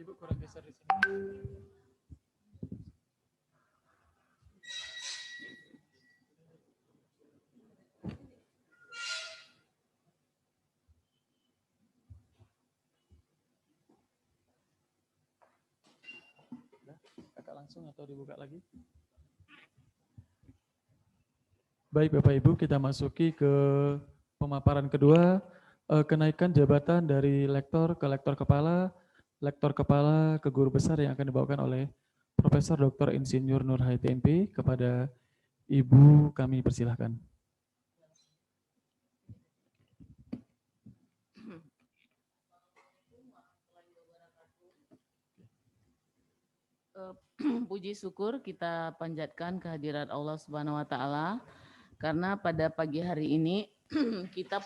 Ibu kurang geser di sini. Kakak langsung atau dibuka lagi? Baik Bapak Ibu, kita masuki ke pemaparan kedua, kenaikan jabatan dari lektor kepala ke guru besar yang akan dibawakan oleh Profesor Dr. Insinyur Nur Hayati MP. Kepada Ibu kami persilahkan. Puji syukur kita panjatkan kehadirat Allah Subhanahu wa taala karena pada pagi hari ini kita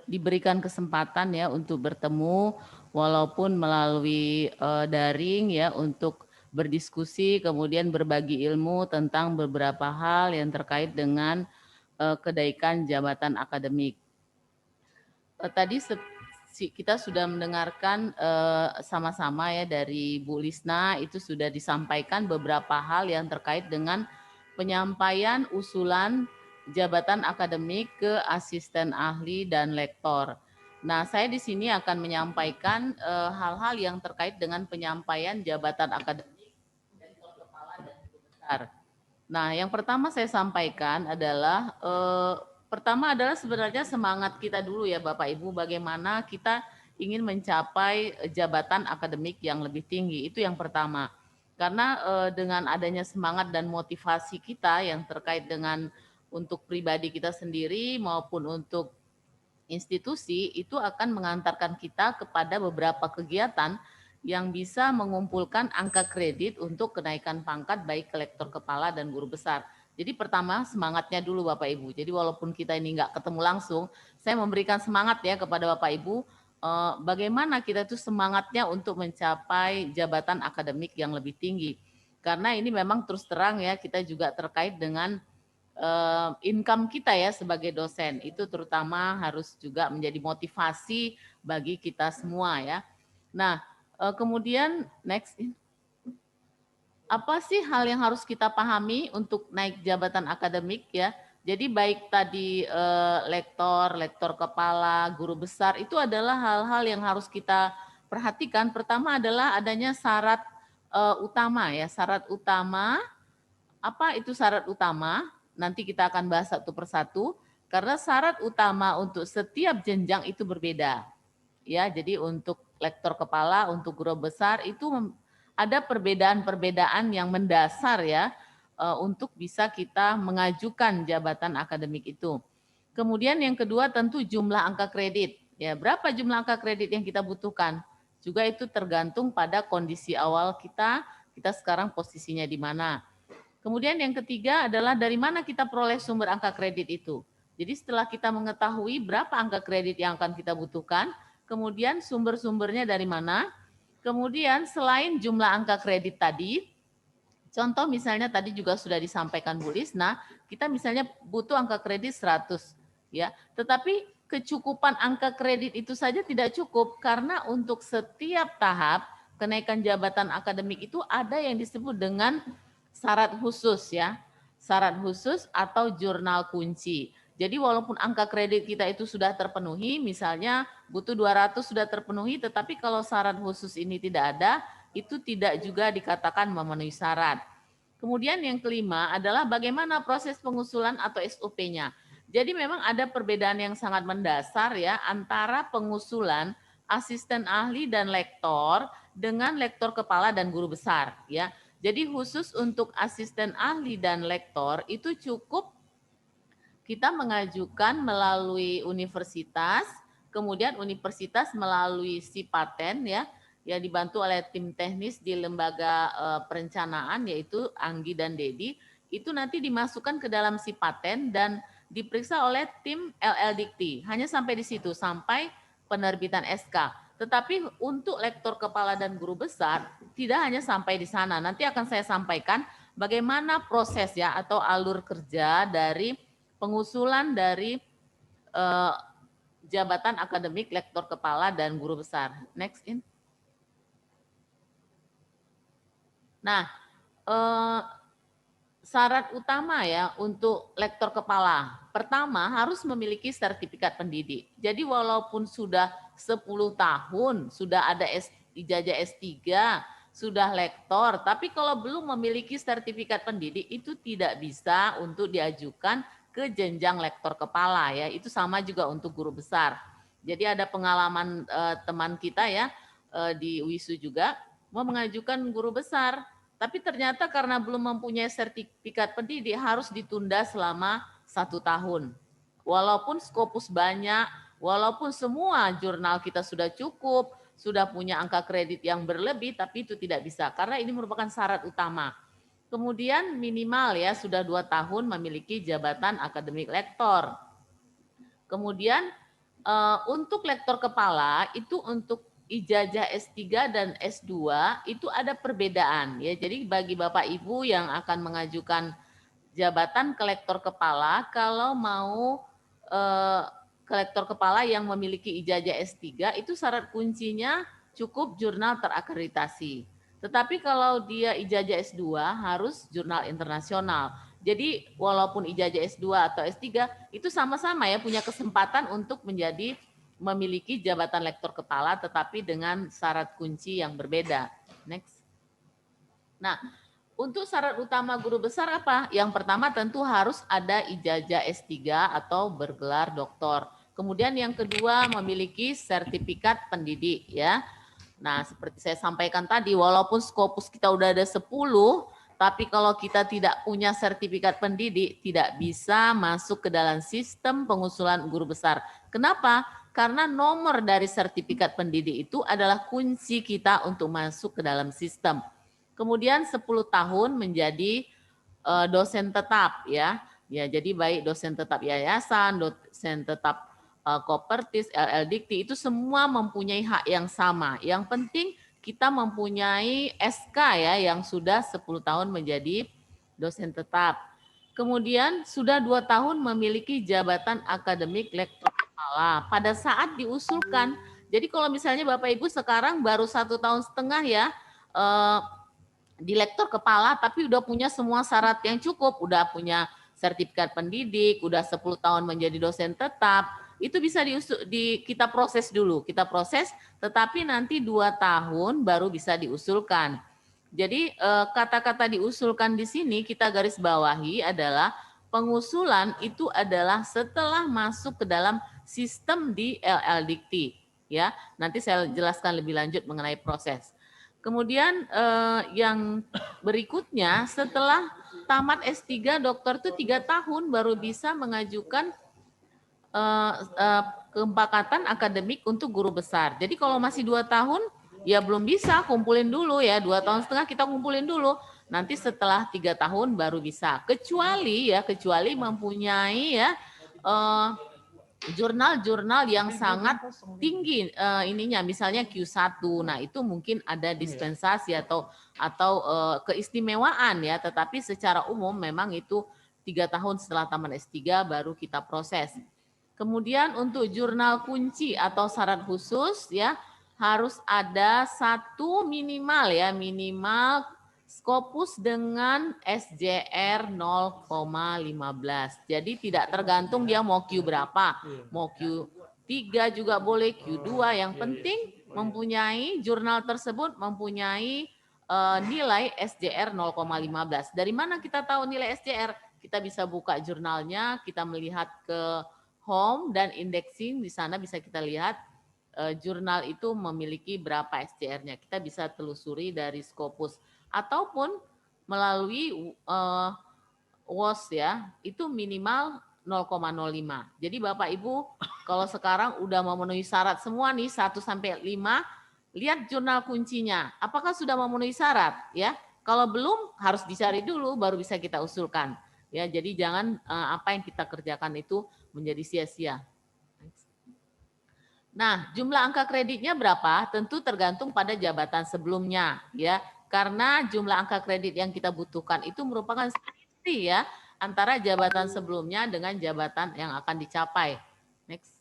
diberikan kesempatan ya untuk bertemu walaupun melalui daring ya untuk berdiskusi kemudian berbagi ilmu tentang beberapa hal yang terkait dengan kenaikan jabatan akademik. Tadi kita sudah mendengarkan sama-sama ya dari Bu Lisna, itu sudah disampaikan beberapa hal yang terkait dengan penyampaian usulan jabatan akademik ke asisten ahli dan lektor. Nah, saya di sini akan menyampaikan hal-hal yang terkait dengan penyampaian jabatan akademik dari kepala dan guru besar. Nah, yang pertama saya sampaikan adalah pertama adalah sebenarnya semangat kita dulu ya Bapak Ibu, bagaimana kita ingin mencapai jabatan akademik yang lebih tinggi, itu yang pertama. Karena dengan adanya semangat dan motivasi kita yang terkait dengan untuk pribadi kita sendiri maupun untuk institusi, itu akan mengantarkan kita kepada beberapa kegiatan yang bisa mengumpulkan angka kredit untuk kenaikan pangkat baik ke lektor kepala dan guru besar. Jadi pertama semangatnya dulu Bapak Ibu. Jadi walaupun kita ini nggak ketemu langsung, saya memberikan semangat ya kepada Bapak Ibu, bagaimana kita tuh semangatnya untuk mencapai jabatan akademik yang lebih tinggi. Karena ini memang terus terang ya, kita juga terkait dengan income kita ya sebagai dosen. Itu terutama harus juga menjadi motivasi bagi kita semua ya. Nah, kemudian next, apa sih hal yang harus kita pahami untuk naik jabatan akademik ya? Jadi baik tadi lektor kepala, guru besar itu adalah hal-hal yang harus kita perhatikan. Pertama adalah adanya syarat utama ya, syarat utama. Apa itu syarat utama? Nanti kita akan bahas satu persatu. Karena syarat utama untuk setiap jenjang itu berbeda. Ya, jadi untuk lektor kepala, untuk guru besar itu ada perbedaan-perbedaan yang mendasar ya untuk bisa kita mengajukan jabatan akademik itu. Kemudian yang kedua tentu jumlah angka kredit. Ya, berapa jumlah angka kredit yang kita butuhkan? Juga itu tergantung pada kondisi awal kita sekarang posisinya di mana. Kemudian yang ketiga adalah dari mana kita peroleh sumber angka kredit itu. Jadi setelah kita mengetahui berapa angka kredit yang akan kita butuhkan, kemudian sumber-sumbernya dari mana, kemudian selain jumlah angka kredit tadi, contoh misalnya tadi juga sudah disampaikan Bu Lisna, kita misalnya butuh angka kredit 100 ya. Tetapi kecukupan angka kredit itu saja tidak cukup karena untuk setiap tahap kenaikan jabatan akademik itu ada yang disebut dengan syarat khusus ya. Syarat khusus atau jurnal kunci. Jadi walaupun angka kredit kita itu sudah terpenuhi, misalnya butuh 200 sudah terpenuhi, tetapi kalau syarat khusus ini tidak ada, itu tidak juga dikatakan memenuhi syarat. Kemudian yang kelima adalah bagaimana proses pengusulan atau SOP-nya. Jadi memang ada perbedaan yang sangat mendasar ya antara pengusulan asisten ahli dan lektor dengan lektor kepala dan guru besar ya. Jadi khusus untuk asisten ahli dan lektor itu cukup kita mengajukan melalui universitas, kemudian universitas melalui Sipaten ya, yang dibantu oleh tim teknis di lembaga perencanaan yaitu Anggi dan Dedi, itu nanti dimasukkan ke dalam Sipaten dan diperiksa oleh tim LLDikti. Hanya sampai di situ, sampai penerbitan SK. Tetapi untuk lektor kepala dan guru besar tidak hanya sampai di sana. Nanti akan saya sampaikan bagaimana proses ya atau alur kerja dari pengusulan dari jabatan akademik lektor kepala dan guru besar. Next in. Nah, eh, syarat utama ya untuk lektor kepala. Pertama, harus memiliki sertifikat pendidik. Jadi walaupun sudah 10 tahun, sudah ada ijazah S3, sudah lektor, tapi kalau belum memiliki sertifikat pendidik itu tidak bisa untuk diajukan ke jenjang lektor kepala ya. Itu sama juga untuk guru besar. Jadi ada pengalaman teman kita ya di UISU juga mau mengajukan guru besar, tapi ternyata karena belum mempunyai sertifikat pendidik harus ditunda selama 1 tahun. Walaupun Scopus banyak, walaupun semua jurnal kita sudah cukup, sudah punya angka kredit yang berlebih, tapi itu tidak bisa karena ini merupakan syarat utama. Kemudian minimal ya sudah 2 tahun memiliki jabatan akademik lektor. Kemudian untuk lektor kepala itu untuk ijazah S3 dan S2 itu ada perbedaan ya. Jadi bagi Bapak Ibu yang akan mengajukan jabatan ke lektor kepala, kalau mau ke lektor kepala yang memiliki ijazah S3 itu syarat kuncinya cukup jurnal terakreditasi. Tetapi kalau dia ijazah S2 harus jurnal internasional. Jadi walaupun ijazah S2 atau S3 itu sama-sama ya punya kesempatan untuk menjadi memiliki jabatan lektor kepala tetapi dengan syarat kunci yang berbeda. Next. Nah, untuk syarat utama guru besar apa? Yang pertama tentu harus ada ijazah S3 atau bergelar doktor. Kemudian yang kedua memiliki sertifikat pendidik ya. Nah, seperti saya sampaikan tadi, walaupun Scopus kita udah ada 10, tapi kalau kita tidak punya sertifikat pendidik, tidak bisa masuk ke dalam sistem pengusulan guru besar. Kenapa? Karena nomor dari sertifikat pendidik itu adalah kunci kita untuk masuk ke dalam sistem. Kemudian 10 tahun menjadi dosen tetap ya. Ya, jadi baik dosen tetap yayasan, dosen tetap Kopertis, LL Dikti itu semua mempunyai hak yang sama. Yang penting kita mempunyai SK ya yang sudah 10 tahun menjadi dosen tetap. Kemudian sudah 2 tahun memiliki jabatan akademik lektor kepala. Pada saat diusulkan, jadi kalau misalnya Bapak Ibu sekarang baru 1,5 tahun ya di lektor kepala, tapi udah punya semua syarat yang cukup, udah punya sertifikat pendidik, udah 10 tahun menjadi dosen tetap, itu bisa kita proses dulu, kita proses, tetapi nanti 2 tahun baru bisa diusulkan. Jadi kata-kata diusulkan di sini kita garis bawahi adalah pengusulan itu adalah setelah masuk ke dalam sistem di LL Dikti. Ya, nanti saya jelaskan lebih lanjut mengenai proses. Kemudian yang berikutnya setelah tamat S3 dokter itu 3 tahun baru bisa mengajukan kesepakatan akademik untuk guru besar. Jadi kalau masih 2 tahun ya belum bisa, kumpulin dulu ya 2,5 tahun kita kumpulin dulu. Nanti setelah 3 tahun baru bisa. Kecuali mempunyai ya jurnal-jurnal yang sangat tinggi ininya, misalnya Q1. Nah, itu mungkin ada dispensasi atau keistimewaan ya, tetapi secara umum memang itu 3 tahun setelah taman S3 baru kita proses. Kemudian untuk jurnal kunci atau syarat khusus ya harus ada satu minimal ya, minimal Scopus dengan SJR 0,15. Jadi tidak tergantung dia mau Q berapa. Mau Q3 juga boleh, Q2. Yang penting mempunyai jurnal tersebut mempunyai nilai SJR 0,15. Dari mana kita tahu nilai SJR? Kita bisa buka jurnalnya, kita melihat ke home dan indexing. Di sana bisa kita lihat jurnal itu memiliki berapa SJR-nya. Kita bisa telusuri dari Scopus ataupun melalui WOS ya, itu minimal 0,05. Jadi Bapak Ibu kalau sekarang udah memenuhi syarat semua nih 1 sampai 5, lihat jurnal kuncinya. Apakah sudah memenuhi syarat ya? Kalau belum harus dicari dulu baru bisa kita usulkan. Ya, jadi jangan apa yang kita kerjakan itu menjadi sia-sia. Nah, jumlah angka kreditnya berapa? Tentu tergantung pada jabatan sebelumnya, ya. Karena jumlah angka kredit yang kita butuhkan itu merupakan selisih ya antara jabatan sebelumnya dengan jabatan yang akan dicapai. Next.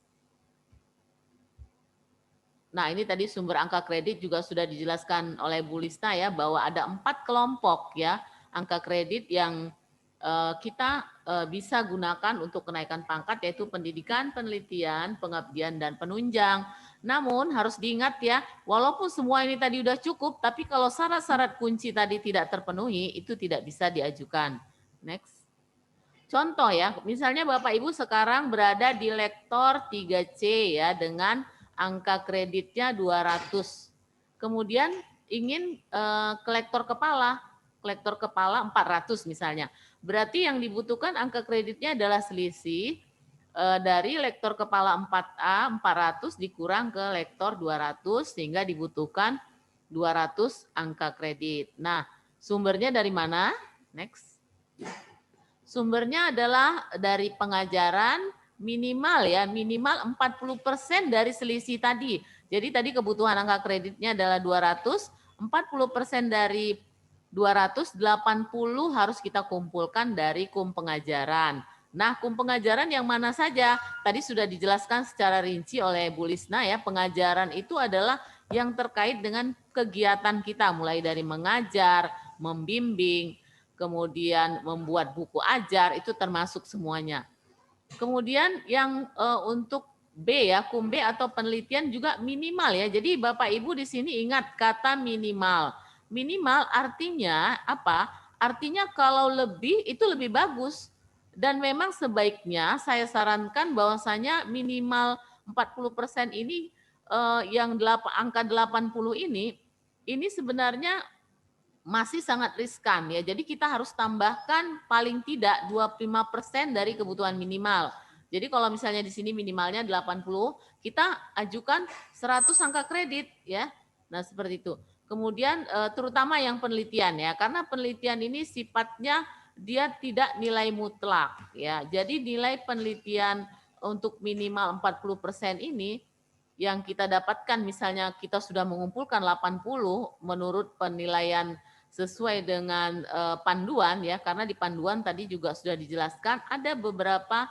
Nah, ini tadi sumber angka kredit juga sudah dijelaskan oleh Bu Lisna ya, bahwa ada 4 kelompok ya angka kredit yang kita bisa gunakan untuk kenaikan pangkat, yaitu pendidikan, penelitian, pengabdian, dan penunjang. Namun harus diingat ya, walaupun semua ini tadi udah cukup, tapi kalau syarat-syarat kunci tadi tidak terpenuhi, itu tidak bisa diajukan. Next. Contoh ya, misalnya Bapak Ibu sekarang berada di lektor 3C ya dengan angka kreditnya 200. Kemudian ingin ke lektor kepala 400 misalnya. Berarti yang dibutuhkan angka kreditnya adalah selisih dari lektor kepala 4A 400 dikurang ke lektor 200 sehingga dibutuhkan 200 angka kredit. Nah, sumbernya dari mana? Next. Sumbernya adalah dari pengajaran minimal ya, minimal 40% dari selisih tadi. Jadi tadi kebutuhan angka kreditnya adalah 200, 40% dari 280 harus kita kumpulkan dari kum pengajaran. Nah, kum pengajaran yang mana saja? Tadi sudah dijelaskan secara rinci oleh Bu Lisna ya, pengajaran itu adalah yang terkait dengan kegiatan kita, mulai dari mengajar, membimbing, kemudian membuat buku ajar, itu termasuk semuanya. Kemudian yang untuk B ya, kum B atau penelitian juga minimal ya. Jadi Bapak Ibu di sini ingat kata minimal. Minimal artinya apa? Artinya kalau lebih itu lebih bagus. Dan memang sebaiknya saya sarankan bahwasanya minimal 40% ini yang angka 80 ini sebenarnya masih sangat riskan ya. Jadi kita harus tambahkan paling tidak 25% dari kebutuhan minimal. Jadi kalau misalnya di sini minimalnya 80, kita ajukan 100 angka kredit ya. Nah, seperti itu. Kemudian terutama yang penelitian ya, karena penelitian ini sifatnya dia tidak nilai mutlak ya. Jadi nilai penelitian untuk minimal 40% ini yang kita dapatkan misalnya kita sudah mengumpulkan 80 menurut penilaian sesuai dengan panduan ya, karena di panduan tadi juga sudah dijelaskan ada beberapa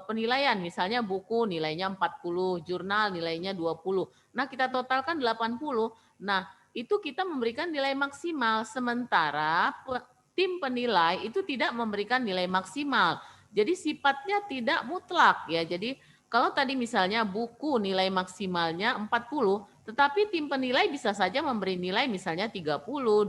penilaian, misalnya buku nilainya 40, jurnal nilainya 20. Nah, kita totalkan 80. Nah, itu kita memberikan nilai maksimal, sementara tim penilai itu tidak memberikan nilai maksimal. Jadi sifatnya tidak mutlak ya. Jadi kalau tadi misalnya buku nilai maksimalnya 40, tetapi tim penilai bisa saja memberi nilai misalnya 30, 20.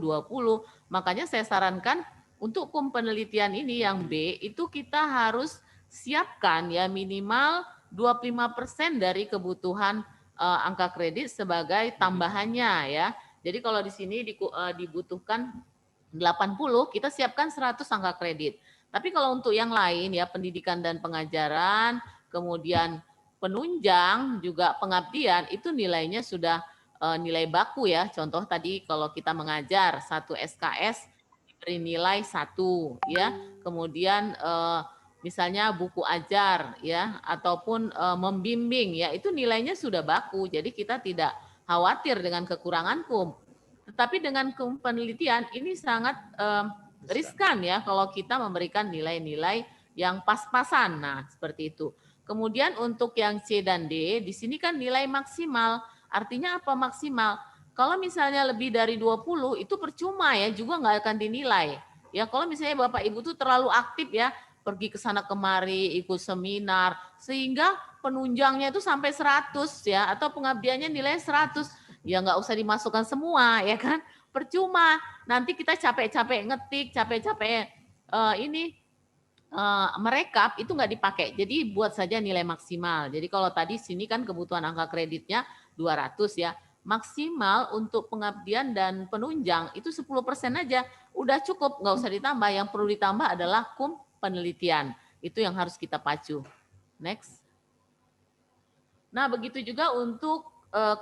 Makanya saya sarankan untuk kum penelitian ini yang B itu kita harus siapkan ya minimal 25% dari kebutuhan angka kredit sebagai tambahannya ya. Jadi kalau di sini dibutuhkan 80, kita siapkan 100 angka kredit. Tapi kalau untuk yang lain ya pendidikan dan pengajaran, kemudian penunjang juga pengabdian itu nilainya sudah nilai baku ya. Contoh tadi kalau kita mengajar 1 SKS diberi nilai 1 ya. Kemudian misalnya buku ajar ya ataupun membimbing ya itu nilainya sudah baku. Jadi kita tidak khawatir dengan kekurangan kum. Tetapi dengan kum penelitian ini sangat riskan ya kalau kita memberikan nilai-nilai yang pas-pasan. Nah, seperti itu. Kemudian untuk yang C dan D, di sini kan nilai maksimal. Artinya apa maksimal? Kalau misalnya lebih dari 20 itu percuma ya, juga nggak akan dinilai. Ya kalau misalnya Bapak Ibu tuh terlalu aktif ya, pergi ke sana kemari, ikut seminar, sehingga penunjangnya itu sampai 100 ya, atau pengabdiannya nilai 100, ya nggak usah dimasukkan semua ya kan, percuma. Nanti kita capek-capek ngetik, capek-capek ini merekap itu nggak dipakai. Jadi buat saja nilai maksimal. Jadi kalau tadi sini kan kebutuhan angka kreditnya 200 ya. Maksimal untuk pengabdian dan penunjang itu 10% aja. Udah cukup, nggak usah ditambah. Yang perlu ditambah adalah kum penelitian. Itu yang harus kita pacu. Next. Nah, begitu juga untuk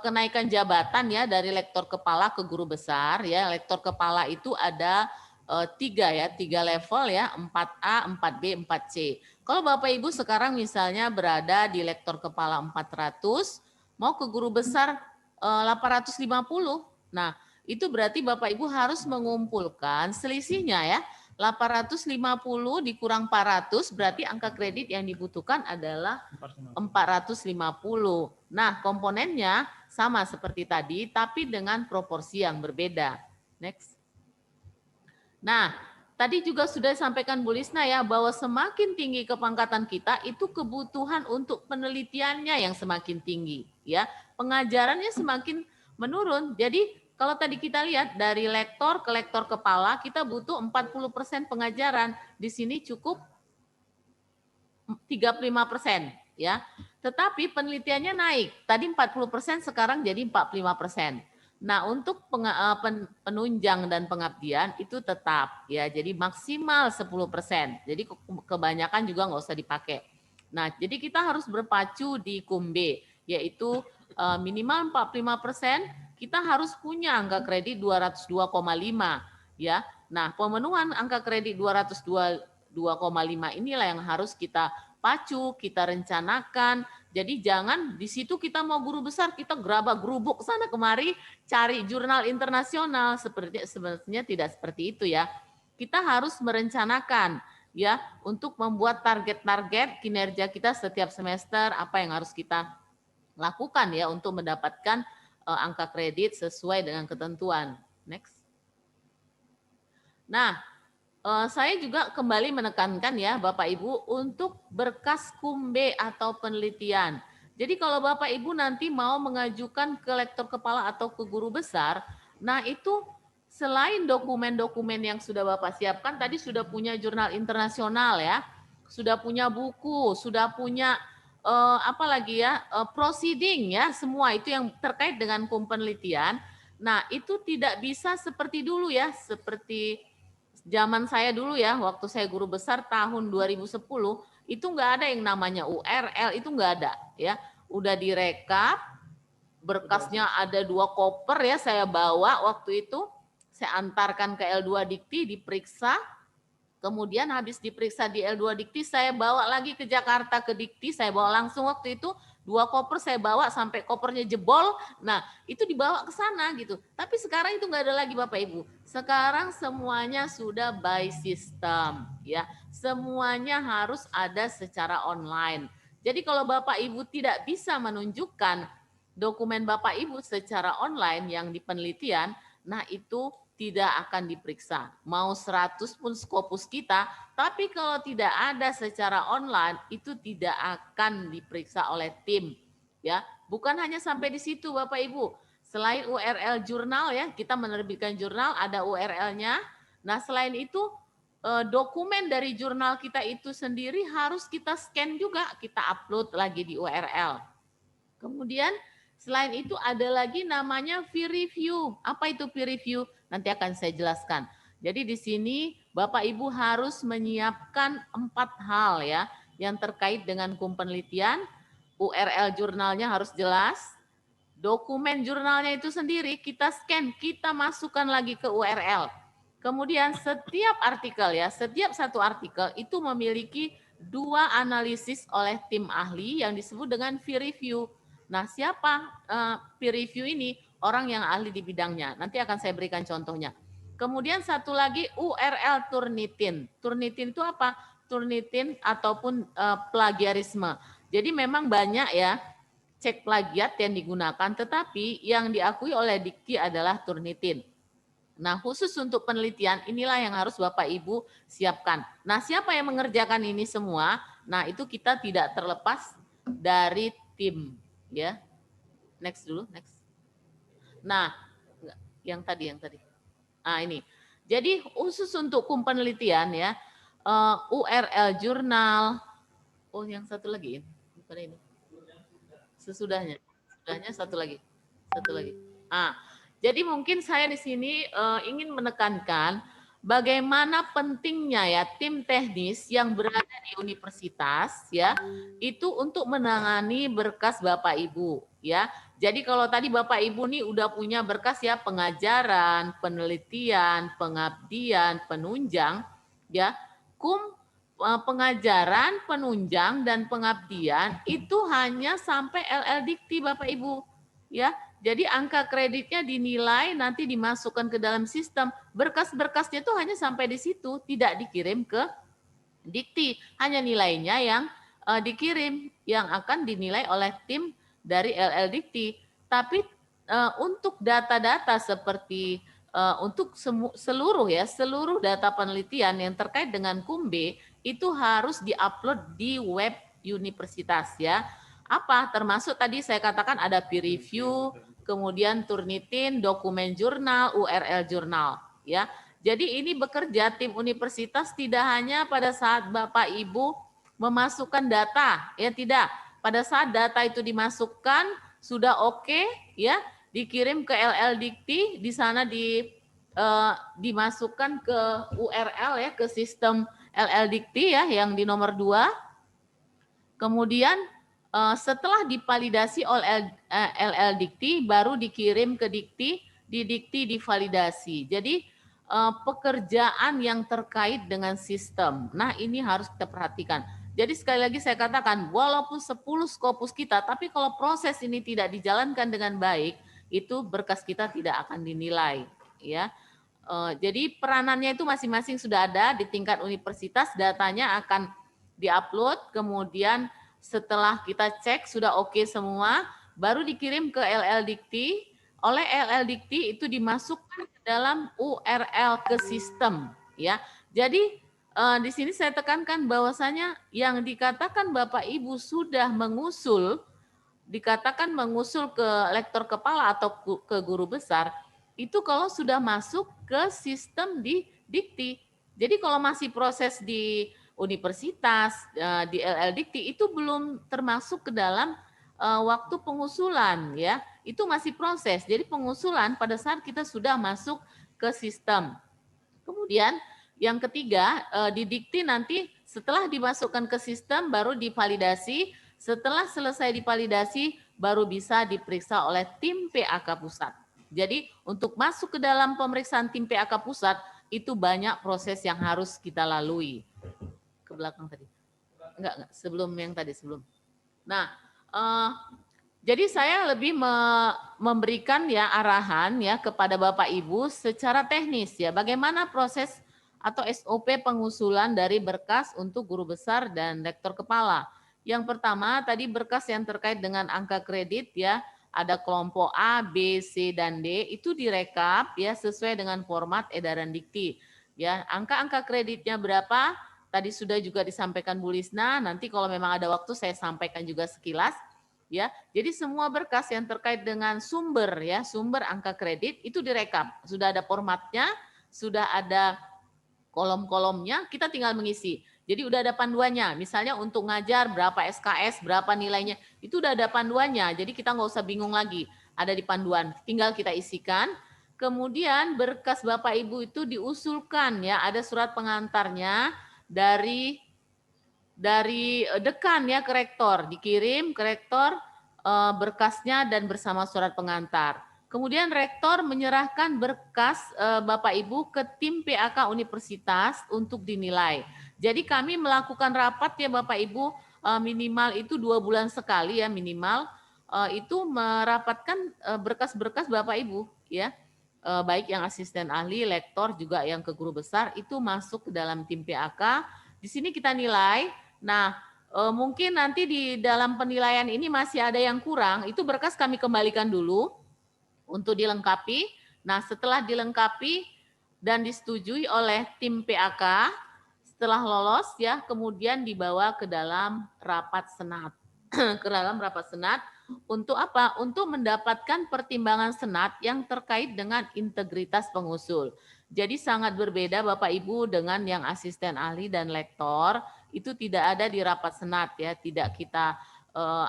kenaikan jabatan ya dari lektor kepala ke guru besar ya. Lektor kepala itu ada 3 level ya, 4A, 4B, 4C. Kalau Bapak Ibu sekarang misalnya berada di lektor kepala 400, mau ke guru besar 850. Nah, itu berarti Bapak Ibu harus mengumpulkan selisihnya ya. 850 dikurang 400 berarti angka kredit yang dibutuhkan adalah 450. Nah, komponennya sama seperti tadi, tapi dengan proporsi yang berbeda. Next. Nah, tadi juga sudah disampaikan Bu Lisna ya, bahwa semakin tinggi kepangkatan kita, itu kebutuhan untuk penelitiannya yang semakin tinggi. Ya, pengajarannya semakin menurun. Jadi, kalau tadi kita lihat dari lektor ke lektor kepala, kita butuh 40% pengajaran. Di sini cukup 35%. Ya, tetapi penelitiannya naik. Tadi 40%, sekarang jadi 45%. Nah, untuk penunjang dan pengabdian itu tetap ya, jadi maksimal 10%. Jadi kebanyakan juga nggak usah dipakai. Nah, jadi kita harus berpacu di KUMB, yaitu minimal 45%, kita harus punya angka kredit 202,5 ya. Nah, pemenuhan angka kredit 202,5 inilah yang harus kita pacu, kita rencanakan. Jadi jangan di situ kita mau guru besar, kita gerabak-gerubuk sana kemari cari jurnal internasional, sebenarnya tidak seperti itu ya. Kita harus merencanakan ya untuk membuat target-target kinerja kita setiap semester, apa yang harus kita lakukan ya untuk mendapatkan angka kredit sesuai dengan ketentuan. Next. Nah, saya juga kembali menekankan ya Bapak Ibu untuk berkas KUMB atau penelitian. Jadi kalau Bapak Ibu nanti mau mengajukan ke lektor kepala atau ke guru besar, nah itu selain dokumen-dokumen yang sudah Bapak siapkan, tadi sudah punya jurnal internasional ya, sudah punya buku, sudah punya apa lagi ya, proceeding ya, semua itu yang terkait dengan penelitian. Nah itu tidak bisa seperti dulu ya, seperti zaman saya dulu ya, waktu saya guru besar tahun 2010, itu nggak ada yang namanya URL, itu nggak ada ya. Udah direkap, berkasnya ada 2 koper ya saya bawa waktu itu, saya antarkan ke L2 Dikti, diperiksa, kemudian habis diperiksa di L2 Dikti, saya bawa lagi ke Jakarta ke Dikti, saya bawa langsung waktu itu, 2 koper saya bawa sampai kopernya jebol. Nah, itu dibawa ke sana gitu. Tapi sekarang itu nggak ada lagi Bapak Ibu. Sekarang semuanya sudah by system ya. Semuanya harus ada secara online. Jadi kalau Bapak Ibu tidak bisa menunjukkan dokumen Bapak Ibu secara online yang di penelitian, nah itu tidak akan diperiksa. Mau 100 pun Scopus kita, tapi kalau tidak ada secara online itu tidak akan diperiksa oleh tim. Ya, bukan hanya sampai di situ Bapak Ibu. Selain URL jurnal ya, kita menerbitkan jurnal ada URL-nya. Nah, selain itu dokumen dari jurnal kita itu sendiri harus kita scan juga, kita upload lagi di URL. Kemudian selain itu ada lagi namanya peer review. Apa itu peer review? Nanti akan saya jelaskan. Jadi di sini Bapak Ibu harus menyiapkan 4 hal ya yang terkait dengan penelitian. URL jurnalnya harus jelas. Dokumen jurnalnya itu sendiri kita scan, kita masukkan lagi ke URL. Kemudian setiap artikel ya, setiap satu artikel itu memiliki 2 analisis oleh tim ahli yang disebut dengan peer review. Nah, siapa peer review ini? Orang yang ahli di bidangnya. Nanti akan saya berikan contohnya. Kemudian satu lagi URL Turnitin. Turnitin itu apa? Turnitin ataupun plagiarisme. Jadi memang banyak ya cek plagiat yang digunakan, tetapi yang diakui oleh Dikti adalah Turnitin. Nah, khusus untuk penelitian inilah yang harus Bapak Ibu siapkan. Nah, siapa yang mengerjakan ini semua? Nah, itu kita tidak terlepas dari tim, ya. Next dulu, next. Nah, yang tadi. Ah, ini. Jadi khusus untuk penelitian ya, URL jurnal. Oh, yang satu lagi, bukan ini. Sesudahnya satu lagi. Ah, jadi mungkin saya di sini ingin menekankan bagaimana pentingnya ya tim teknis yang berada di universitas ya itu untuk menangani berkas Bapak Ibu ya. Jadi kalau tadi Bapak Ibu nih udah punya berkas ya pengajaran, penelitian, pengabdian, penunjang ya. Pengajaran, penunjang dan pengabdian itu hanya sampai LL Dikti Bapak Ibu ya. Jadi angka kreditnya dinilai nanti dimasukkan ke dalam sistem. Berkas-berkasnya itu hanya sampai di situ, tidak dikirim ke Dikti. Hanya nilainya yang dikirim, yang akan dinilai oleh tim dari LL Dikti. Tapi untuk data-data seperti untuk seluruh data penelitian yang terkait dengan KUMB itu harus diupload di web universitas ya. Apa termasuk tadi saya katakan ada peer review, kemudian Turnitin, dokumen jurnal, URL jurnal ya. Jadi ini bekerja tim universitas tidak hanya pada saat Bapak Ibu memasukkan data, ya tidak. Pada saat data itu dimasukkan sudah oke ya, dikirim ke LL Dikti, di sana dimasukkan ke URL ya, ke sistem LL Dikti ya yang di nomor 2. Kemudian setelah divalidasi oleh LL Dikti baru dikirim ke Dikti, di Dikti divalidasi. Jadi pekerjaan yang terkait dengan sistem. Nah, ini harus kita perhatikan. Jadi sekali lagi saya katakan, walaupun 10 Scopus kita, tapi kalau proses ini tidak dijalankan dengan baik, itu berkas kita tidak akan dinilai. Ya, jadi peranannya itu masing-masing sudah ada di tingkat universitas, datanya akan diupload, kemudian setelah kita cek sudah oke semua, baru dikirim ke LL Dikti. Oleh LL Dikti itu dimasukkan ke dalam URL ke sistem, ya. Jadi di sini saya tekankan bahwasanya yang dikatakan Bapak Ibu sudah mengusul, dikatakan mengusul ke lektor kepala atau ke guru besar, itu kalau sudah masuk ke sistem di Dikti. Jadi kalau masih proses di universitas, di LL Dikti, itu belum termasuk ke dalam waktu pengusulan ya. Itu masih proses. Jadi pengusulan pada saat kita sudah masuk ke sistem. Kemudian yang ketiga, di Dikti nanti setelah dimasukkan ke sistem baru divalidasi, setelah selesai divalidasi baru bisa diperiksa oleh tim PAK pusat. Jadi untuk masuk ke dalam pemeriksaan tim PAK pusat itu banyak proses yang harus kita lalui. Ke belakang tadi. Enggak, sebelum yang tadi sebelum. Nah, jadi saya lebih memberikan ya arahan ya kepada Bapak Ibu secara teknis ya bagaimana proses atau SOP pengusulan dari berkas untuk guru besar dan rektor kepala. Yang pertama tadi berkas yang terkait dengan angka kredit ya, ada kelompok A, B, C dan D itu direkap ya sesuai dengan format edaran Dikti. Ya, angka-angka kreditnya berapa? Tadi sudah juga disampaikan Bu Lisna, nanti kalau memang ada waktu saya sampaikan juga sekilas. Ya, jadi semua berkas yang terkait dengan sumber ya, sumber angka kredit itu direkap. Sudah ada formatnya, sudah ada kolom-kolomnya, kita tinggal mengisi. Jadi udah ada panduannya. Misalnya untuk ngajar berapa SKS, berapa nilainya, itu udah ada panduannya. Jadi kita nggak usah bingung lagi. Ada di panduan, tinggal kita isikan. Kemudian berkas Bapak Ibu itu diusulkan ya, ada surat pengantarnya dari dekan ya ke rektor, dikirim ke rektor berkasnya dan bersama surat pengantar. Kemudian rektor menyerahkan berkas Bapak Ibu ke tim PAK universitas untuk dinilai. Jadi kami melakukan rapat ya Bapak Ibu minimal itu 2 bulan sekali ya minimal itu merapatkan berkas-berkas Bapak Ibu ya. Baik yang asisten ahli, lektor juga yang ke guru besar itu masuk ke dalam tim PAK. Di sini kita nilai. Nah, mungkin nanti di dalam penilaian ini masih ada yang kurang, itu berkas kami kembalikan dulu untuk dilengkapi. Nah, setelah dilengkapi dan disetujui oleh tim PAK, setelah lolos ya, kemudian dibawa ke dalam rapat senat. Ke dalam rapat senat untuk apa? Untuk mendapatkan pertimbangan senat yang terkait dengan integritas pengusul. Jadi sangat berbeda Bapak Ibu dengan yang asisten ahli dan lektor, itu tidak ada di rapat senat ya, tidak kita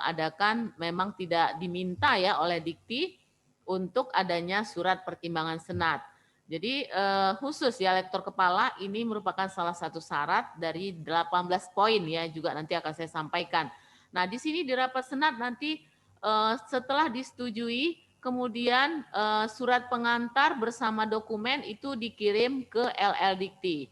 adakan, memang tidak diminta ya oleh Dikti untuk adanya surat pertimbangan senat. Jadi khusus ya lektor kepala ini merupakan salah satu syarat dari 18 poin ya, juga nanti akan saya sampaikan. Nah, di sini di rapat senat nanti setelah disetujui, kemudian surat pengantar bersama dokumen itu dikirim ke LL Dikti.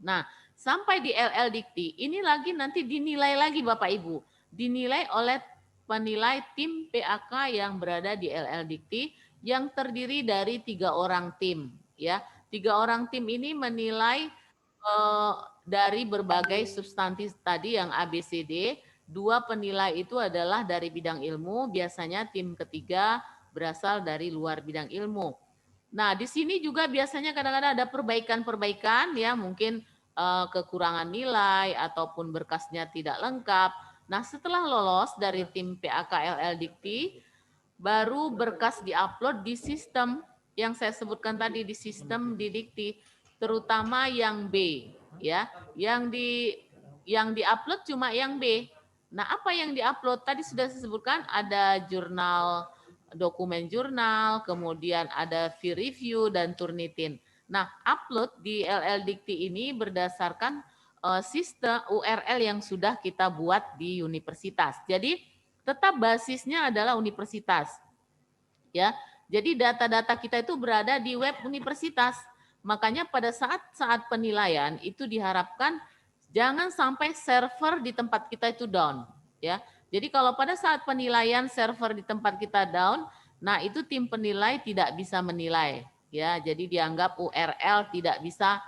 Nah, sampai di LL Dikti, ini lagi nanti dinilai lagi Bapak Ibu. Dinilai oleh penilai tim PAK yang berada di LL Dikti yang terdiri dari 3 orang tim. Ya, 3 orang tim ini menilai dari berbagai substansi tadi yang ABCD. 2 penilai itu adalah dari bidang ilmu, biasanya tim ketiga berasal dari luar bidang ilmu. Nah, di sini juga biasanya kadang-kadang ada perbaikan-perbaikan ya, mungkin kekurangan nilai ataupun berkasnya tidak lengkap. Nah, setelah lolos dari tim PAKLL Dikti, baru berkas diupload di sistem yang saya sebutkan tadi, di sistem di Dikti, terutama yang B ya, yang diupload cuma yang B. Nah, apa yang diupload tadi sudah saya sebutkan, ada jurnal, dokumen jurnal, kemudian ada fee review dan Turnitin. Nah, upload di LL Dikti ini berdasarkan sistem URL yang sudah kita buat di universitas. Jadi tetap basisnya adalah universitas. Ya. Jadi data-data kita itu berada di web universitas. Makanya pada saat penilaian itu diharapkan jangan sampai server di tempat kita itu down, ya. Jadi kalau pada saat penilaian server di tempat kita down, nah itu tim penilai tidak bisa menilai, ya. Jadi dianggap URL tidak bisa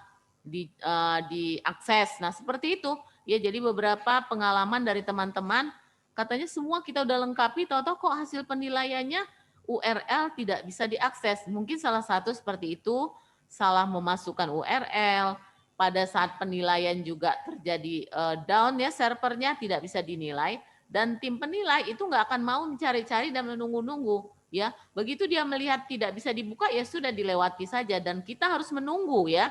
diakses. Nah, seperti itu. Ya, jadi beberapa pengalaman dari teman-teman katanya semua kita udah lengkapi, tahu-tahu kok hasil penilaiannya URL tidak bisa diakses. Mungkin salah satu seperti itu, salah memasukkan URL, pada saat penilaian juga terjadi down ya, servernya tidak bisa dinilai, dan tim penilai itu nggak akan mau mencari-cari dan menunggu-nunggu. Ya, begitu dia melihat tidak bisa dibuka, ya sudah dilewati saja, dan kita harus menunggu ya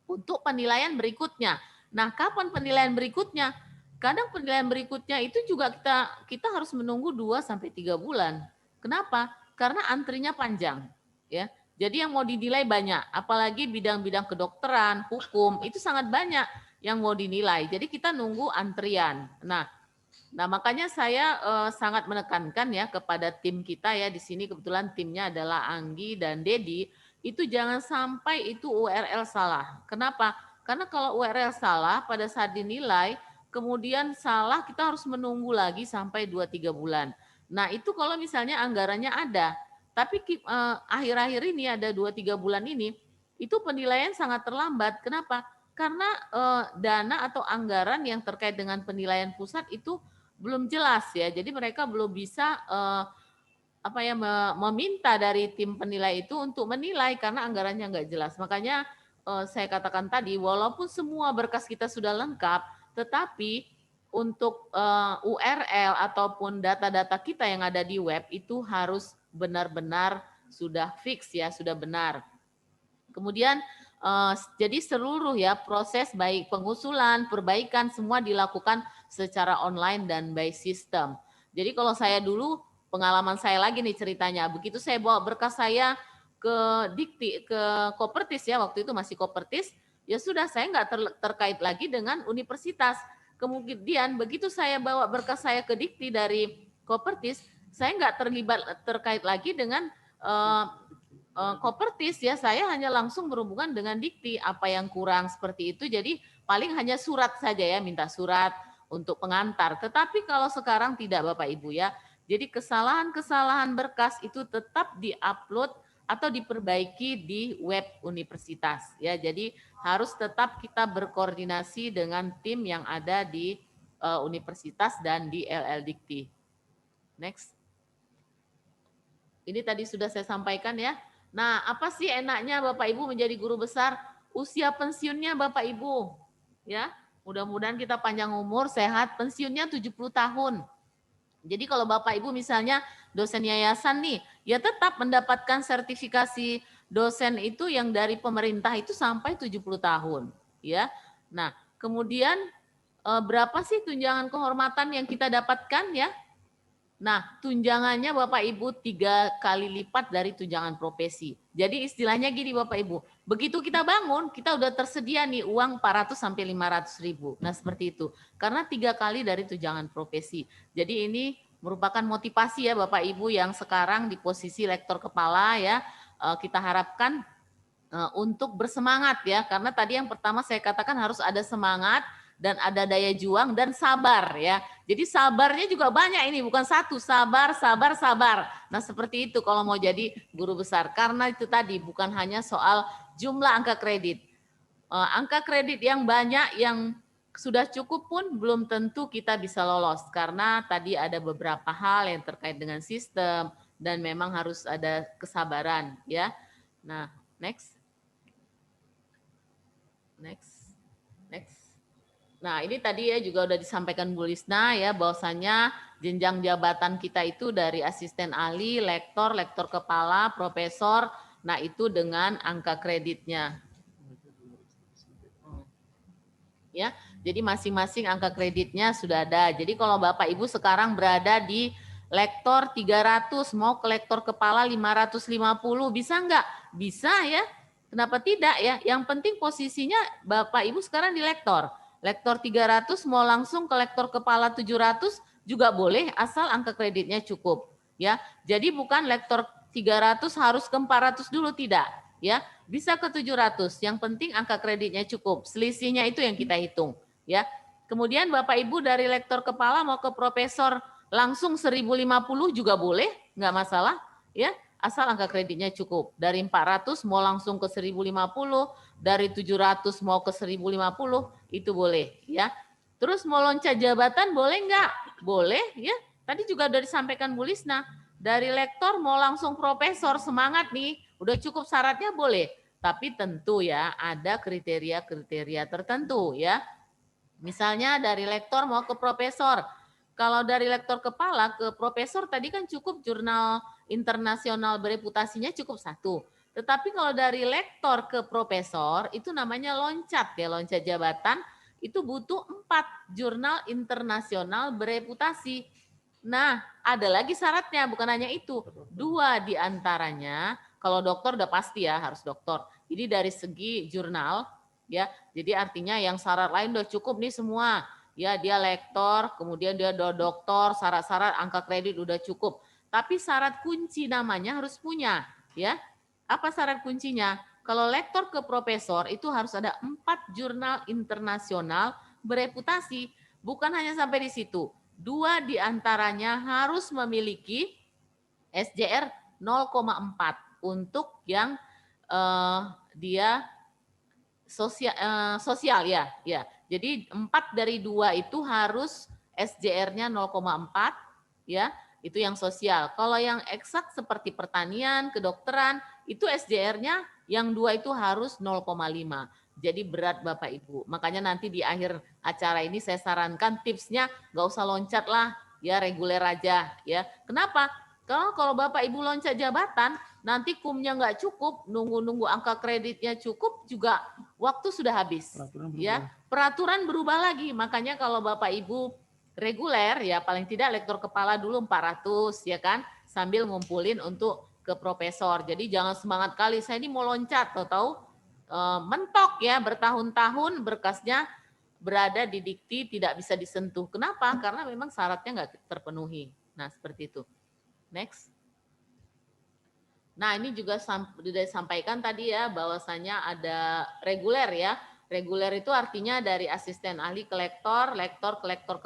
untuk penilaian berikutnya. Nah, kapan penilaian berikutnya? Kadang penilaian berikutnya itu juga kita harus menunggu 2 sampai 3 bulan. Kenapa? Karena antrinya panjang, ya. Jadi yang mau dinilai banyak, apalagi bidang-bidang kedokteran, hukum, itu sangat banyak yang mau dinilai. Jadi kita nunggu antrian. Nah, makanya saya sangat menekankan ya kepada tim kita ya, di sini kebetulan timnya adalah Anggi dan Dedi, itu jangan sampai itu URL salah. Kenapa? Karena kalau URL salah pada saat dinilai, kemudian salah, kita harus menunggu lagi sampai 2-3 bulan. Nah, itu kalau misalnya anggarannya ada. Tapi akhir-akhir ini ada 2-3 bulan ini, itu penilaian sangat terlambat. Kenapa? Karena dana atau anggaran yang terkait dengan penilaian pusat itu belum jelas ya. Jadi mereka belum bisa meminta dari tim penilai itu untuk menilai karena anggarannya nggak jelas. Makanya saya katakan tadi, walaupun semua berkas kita sudah lengkap, tetapi untuk URL ataupun data-data kita yang ada di web itu harus benar-benar sudah fix ya, sudah benar. Kemudian jadi seluruh ya proses baik pengusulan, perbaikan semua dilakukan secara online dan by system. Jadi kalau saya dulu, pengalaman saya lagi nih ceritanya, begitu saya bawa berkas saya ke Dikti, ke Kopertis ya, waktu itu masih Kopertis, ya sudah saya nggak terkait lagi dengan universitas. Kemudian begitu saya bawa berkas saya ke Dikti dari Kopertis, saya nggak terkait lagi dengan Kopertis ya, saya hanya langsung berhubungan dengan Dikti, apa yang kurang seperti itu, jadi paling hanya surat saja ya, minta surat untuk pengantar. Tetapi kalau sekarang tidak Bapak Ibu ya, jadi kesalahan-kesalahan berkas itu tetap diupload atau diperbaiki di web universitas ya. Jadi harus tetap kita berkoordinasi dengan tim yang ada di universitas dan di LL Dikti. Next. Ini tadi sudah saya sampaikan ya. Nah, apa sih enaknya Bapak Ibu menjadi guru besar? Usia pensiunnya Bapak Ibu. Ya, mudah-mudahan kita panjang umur, sehat, pensiunnya 70 tahun. Jadi kalau Bapak Ibu misalnya dosen yayasan nih, ya tetap mendapatkan sertifikasi dosen itu yang dari pemerintah itu sampai 70 tahun, ya. Nah, kemudian berapa sih tunjangan kehormatan yang kita dapatkan ya? Nah, tunjangannya Bapak Ibu 3 kali lipat dari tunjangan profesi. Jadi istilahnya gini Bapak Ibu, begitu kita bangun, kita udah tersedia nih uang 400 sampai 500 ribu. Nah seperti itu, karena 3 kali dari tunjangan profesi. Jadi ini merupakan motivasi ya Bapak Ibu yang sekarang di posisi lektor kepala ya, kita harapkan untuk bersemangat ya, karena tadi yang pertama saya katakan harus ada semangat, dan ada daya juang dan sabar ya. Jadi sabarnya juga banyak ini, bukan satu, sabar, sabar, sabar. Nah seperti itu kalau mau jadi guru besar. Karena itu tadi bukan hanya soal jumlah angka kredit. Angka kredit yang banyak yang sudah cukup pun belum tentu kita bisa lolos. Karena tadi ada beberapa hal yang terkait dengan sistem, dan memang harus ada kesabaran ya. Nah, next. Nah, ini tadi ya juga udah disampaikan Bu Lisna ya, bahwasanya jenjang jabatan kita itu dari asisten ahli, lektor, lektor kepala, profesor. Nah, itu dengan angka kreditnya. Ya, jadi masing-masing angka kreditnya sudah ada. Jadi kalau Bapak Ibu sekarang berada di lektor 300, mau ke lektor kepala 550, bisa enggak? Bisa ya. Kenapa tidak ya? Yang penting posisinya Bapak Ibu sekarang di lektor. Lektor 300 mau langsung ke lektor kepala 700 juga boleh asal angka kreditnya cukup ya. Jadi bukan lektor 300 harus ke 400 dulu, tidak ya. Bisa ke 700, yang penting angka kreditnya cukup. Selisihnya itu yang kita hitung ya. Kemudian Bapak Ibu dari lektor kepala mau ke profesor langsung 1050 juga boleh, nggak masalah ya. Asal angka kreditnya cukup. Dari 400 mau langsung ke 1050, dari 700 mau ke 1050, itu boleh ya. Terus mau loncat jabatan boleh nggak? Boleh ya. Tadi juga udah disampaikan Bu Lisna. Dari lektor mau langsung profesor, semangat nih. Udah cukup syaratnya boleh. Tapi tentu ya ada kriteria-kriteria tertentu ya. Misalnya dari lektor mau ke profesor. Kalau dari lektor kepala ke profesor tadi kan cukup jurnal internasional bereputasinya cukup 1. Tetapi kalau dari lektor ke profesor itu namanya loncat ya, loncat jabatan itu butuh 4 jurnal internasional bereputasi. Nah, ada lagi syaratnya, bukan hanya itu. 2 diantaranya, kalau dokter udah pasti ya harus dokter. Jadi dari segi jurnal ya, jadi artinya yang syarat lain udah cukup nih semua. Ya, dia lektor, kemudian dia udah doktor, syarat-syarat angka kredit udah cukup. Tapi syarat kunci namanya harus punya, ya. Apa syarat kuncinya? Kalau lektor ke profesor itu harus ada 4 jurnal internasional bereputasi. Bukan hanya sampai di situ. 2 diantaranya harus memiliki SJR 0,4 untuk yang dia sosial ya, ya. Jadi 4 dari 2 itu harus SJR-nya 0,4 ya, itu yang sosial. Kalau yang eksak seperti pertanian, kedokteran, itu SJR-nya yang 2 itu harus 0,5. Jadi berat Bapak Ibu. Makanya nanti di akhir acara ini saya sarankan tipsnya nggak usah loncat lah, ya reguler aja ya. Kenapa? Kalau Bapak Ibu loncat jabatan, nanti kumnya nggak cukup, nunggu-nunggu angka kreditnya cukup juga waktu sudah habis. Peraturan berubah lagi. Makanya kalau Bapak Ibu reguler ya paling tidak lektor kepala dulu 400 ya kan, sambil ngumpulin untuk ke profesor. Jadi jangan semangat kali saya ini mau loncat, tahu-tahu mentok ya bertahun-tahun berkasnya berada di dikti tidak bisa disentuh. Kenapa? Karena memang syaratnya nggak terpenuhi. Nah seperti itu. Next. Nah, ini juga sudah disampaikan tadi ya bahwasanya ada reguler ya. Reguler itu artinya dari asisten ahli ke lektor, lektor ke lektor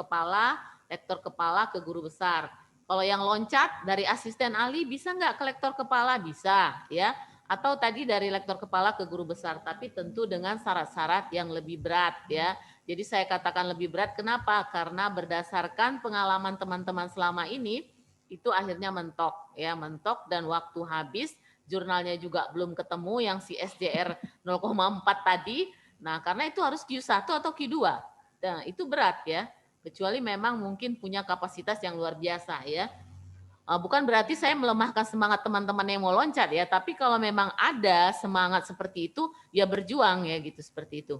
kepala ke guru besar. Kalau yang loncat dari asisten ahli bisa nggak ke lektor kepala? Bisa ya. Atau tadi dari lektor kepala ke guru besar, tapi tentu dengan syarat-syarat yang lebih berat ya. Jadi saya katakan lebih berat kenapa? Karena berdasarkan pengalaman teman-teman selama ini, itu akhirnya mentok ya, mentok dan waktu habis, jurnalnya juga belum ketemu yang si SJR 0,4 tadi. Nah, karena itu harus Q1 atau Q2. Nah, itu berat ya. Kecuali memang mungkin punya kapasitas yang luar biasa ya. Bukan berarti saya melemahkan semangat teman-teman yang mau loncat ya, tapi kalau memang ada semangat seperti itu, ya berjuang ya gitu, seperti itu.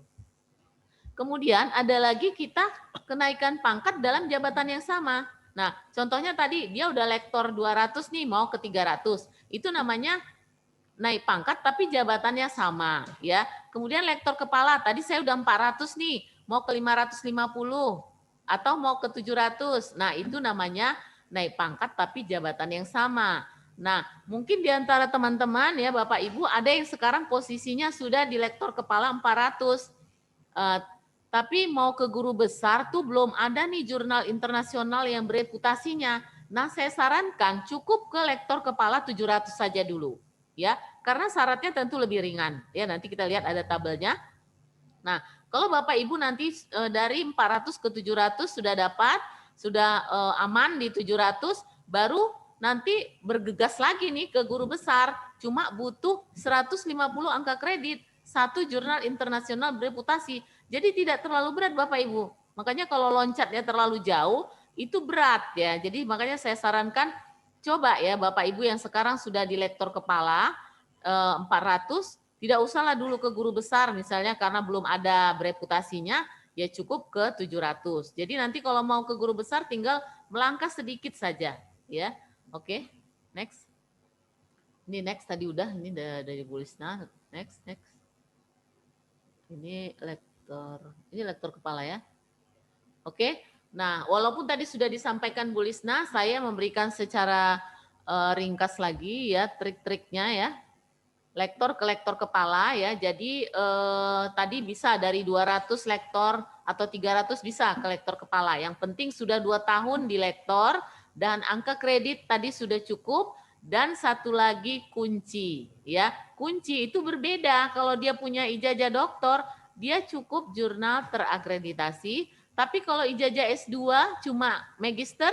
Kemudian ada lagi kita kenaikan pangkat dalam jabatan yang sama. Nah, contohnya tadi dia udah lektor 200 nih mau ke 300. Itu namanya naik pangkat tapi jabatannya sama ya. Kemudian lektor kepala tadi saya udah 400 nih, mau ke 550 atau mau ke 700. Nah, itu namanya naik pangkat tapi jabatan yang sama. Nah, mungkin di antara teman-teman ya Bapak Ibu ada yang sekarang posisinya sudah di lektor kepala 400. Tapi mau ke guru besar tuh belum ada nih jurnal internasional yang bereputasinya. Nah, saya sarankan cukup ke lektor kepala 700 saja dulu. Ya, karena syaratnya tentu lebih ringan. Ya, nanti kita lihat ada tabelnya. Nah, kalau Bapak Ibu nanti dari 400 ke 700 sudah dapat, sudah aman di 700, baru nanti bergegas lagi nih ke guru besar, cuma butuh 150 angka kredit, satu jurnal internasional bereputasi. Jadi tidak terlalu berat Bapak Ibu. Makanya kalau loncatnya terlalu jauh, itu berat ya. Jadi makanya saya sarankan coba ya Bapak Ibu yang sekarang sudah di lektor kepala 400, tidak usahlah dulu ke guru besar misalnya karena belum ada bereputasinya, ya cukup ke 700. Jadi nanti kalau mau ke guru besar tinggal melangkah sedikit saja ya. Oke, next. Ini next tadi udah, ini dari Bu Lisna. Next. Ini lektor kepala ya. Oke. Nah, walaupun tadi sudah disampaikan Bu Lisna, saya memberikan secara ringkas lagi ya trik-triknya ya. Lektor ke lektor kepala ya. Jadi tadi bisa dari 200 lektor atau 300 bisa ke lektor kepala. Yang penting sudah 2 tahun di lektor dan angka kredit tadi sudah cukup, dan satu lagi kunci ya. Kunci itu berbeda, kalau dia punya ijazah doktor dia cukup jurnal terakreditasi, tapi kalau ijazah S2 cuma magister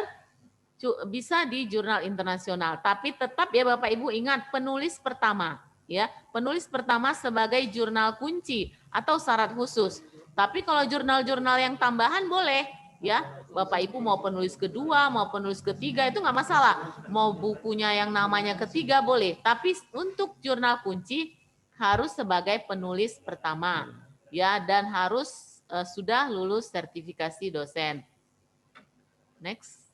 bisa di jurnal internasional. Tapi tetap ya Bapak Ibu ingat penulis pertama ya. Penulis pertama sebagai jurnal kunci atau syarat khusus. Tapi kalau jurnal-jurnal yang tambahan boleh ya. Bapak Ibu mau penulis kedua, mau penulis ketiga itu nggak masalah. Mau bukunya yang namanya ketiga boleh. Tapi untuk jurnal kunci harus sebagai penulis pertama ya, dan harus sudah lulus sertifikasi dosen. Next.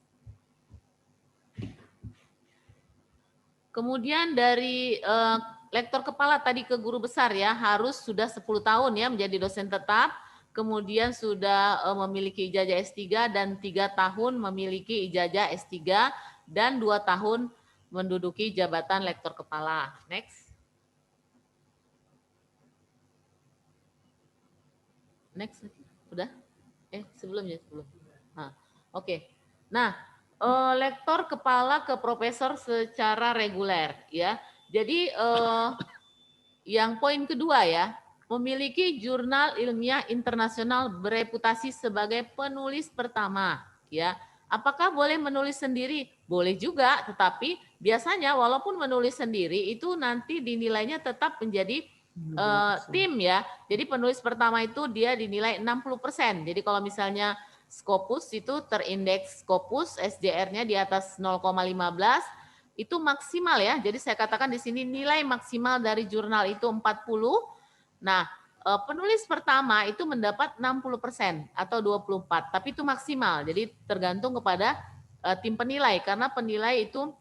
Kemudian dari lektor kepala tadi ke guru besar ya, harus sudah 10 tahun ya menjadi dosen tetap, kemudian sudah memiliki ijazah S3 dan 3 tahun memiliki ijazah S3 dan 2 tahun menduduki jabatan lektor kepala. Next. Udah? Sebelumnya. Nah, oke. Nah, lektor kepala ke profesor secara reguler ya. Jadi yang poin kedua ya, memiliki jurnal ilmiah internasional bereputasi sebagai penulis pertama ya. Apakah boleh menulis sendiri? Boleh juga, tetapi biasanya walaupun menulis sendiri itu nanti dinilainya tetap menjadi tim ya. Jadi penulis pertama itu dia dinilai 60%. Jadi kalau misalnya Scopus itu terindeks Scopus SJR-nya di atas 0,15 itu maksimal ya. Jadi saya katakan di sini nilai maksimal dari jurnal itu 40. Nah, penulis pertama itu mendapat 60% atau 24, tapi itu maksimal. Jadi tergantung kepada tim penilai karena penilai itu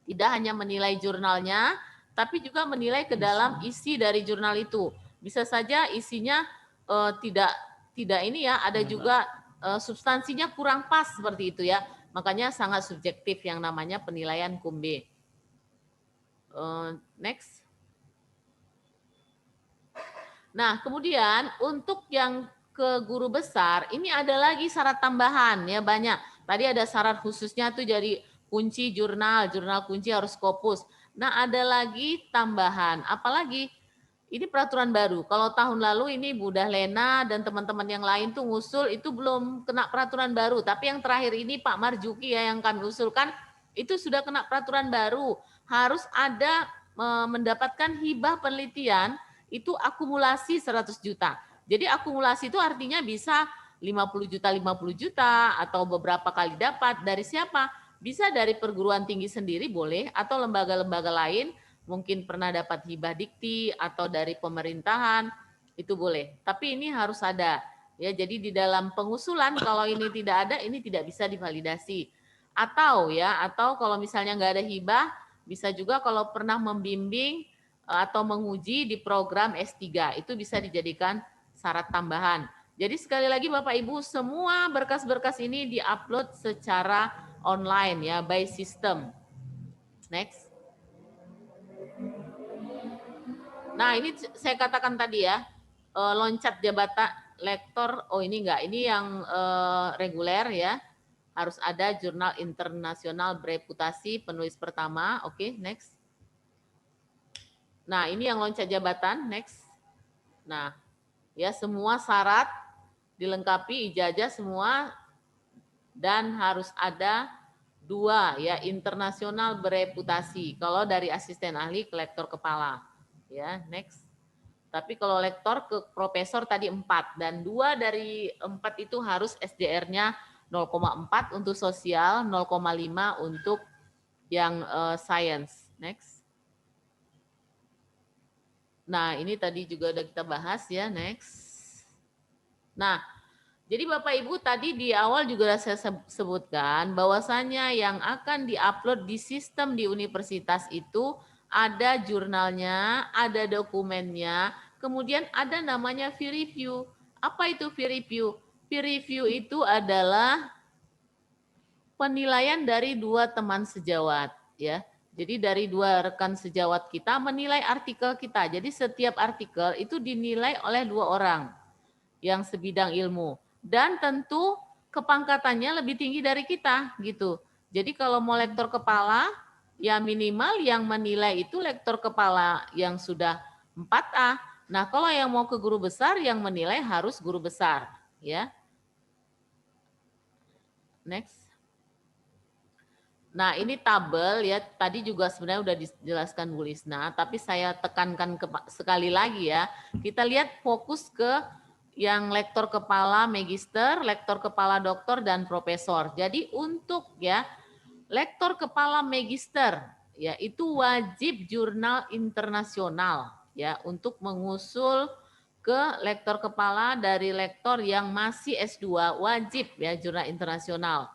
tidak hanya menilai jurnalnya, tapi juga menilai ke dalam isi dari jurnal itu. Bisa saja isinya tidak ini ya, ada juga substansinya kurang pas seperti itu ya. Makanya sangat subjektif yang namanya penilaian KUMB. Next. Nah, kemudian untuk yang ke guru besar, ini ada lagi syarat tambahan ya banyak. Tadi ada syarat khususnya tuh jadi kunci jurnal kunci harus Scopus. Nah, ada lagi tambahan, apalagi ini peraturan baru. Kalau tahun lalu ini Bu Dahlena dan teman-teman yang lain tuh ngusul itu belum kena peraturan baru. Tapi yang terakhir ini Pak Marjuki ya yang kami usulkan itu sudah kena peraturan baru. Harus ada mendapatkan hibah penelitian itu akumulasi 100 juta. Jadi akumulasi itu artinya bisa 50 juta atau beberapa kali dapat. Dari siapa? Bisa dari perguruan tinggi sendiri boleh atau lembaga-lembaga lain, mungkin pernah dapat hibah dikti atau dari pemerintahan, itu boleh. Tapi ini harus ada. Ya, jadi di dalam pengusulan kalau ini tidak ada, ini tidak bisa divalidasi. Atau kalau misalnya nggak ada hibah, bisa juga kalau pernah membimbing atau menguji di program S3, itu bisa dijadikan syarat tambahan. Jadi sekali lagi Bapak Ibu, semua berkas-berkas ini diupload secara online ya, by system. Next. Nah, ini saya katakan tadi ya, loncat jabatan lektor, ini enggak, ini yang reguler ya. Harus ada jurnal internasional bereputasi penulis pertama. Oke, next. Nah, ini yang loncat jabatan, next. Nah, ya semua syarat dilengkapi ijazah semua dan harus ada 2 ya, internasional bereputasi. Kalau dari asisten ahli ke lektor kepala. Ya, next. Tapi kalau lektor ke profesor tadi 4 dan 2 dari 4 itu harus SDR-nya 0,4 untuk sosial, 0,5 untuk yang science. Next. Nah, ini tadi juga udah kita bahas ya, next. Nah, jadi Bapak Ibu tadi di awal juga saya sebutkan bahwasannya yang akan diupload di sistem di universitas itu ada jurnalnya, ada dokumennya, kemudian ada namanya peer review. Apa itu peer review? Peer review itu adalah penilaian dari 2 teman sejawat ya. Jadi dari 2 rekan sejawat kita menilai artikel kita. Jadi setiap artikel itu dinilai oleh 2 orang yang sebidang ilmu dan tentu kepangkatannya lebih tinggi dari kita gitu. Jadi kalau mau lektor kepala ya minimal yang menilai itu lektor kepala yang sudah 4A. Nah, kalau yang mau ke guru besar yang menilai harus guru besar ya. Next. Nah, ini tabel ya, tadi juga sebenarnya udah dijelaskan Bu Lisna, tapi saya tekankan sekali lagi ya. Kita lihat fokus ke yang lektor kepala magister, lektor kepala doktor dan profesor. Jadi untuk ya lektor kepala magister ya itu wajib jurnal internasional ya untuk mengusul ke lektor kepala dari lektor yang masih S2 wajib ya jurnal internasional.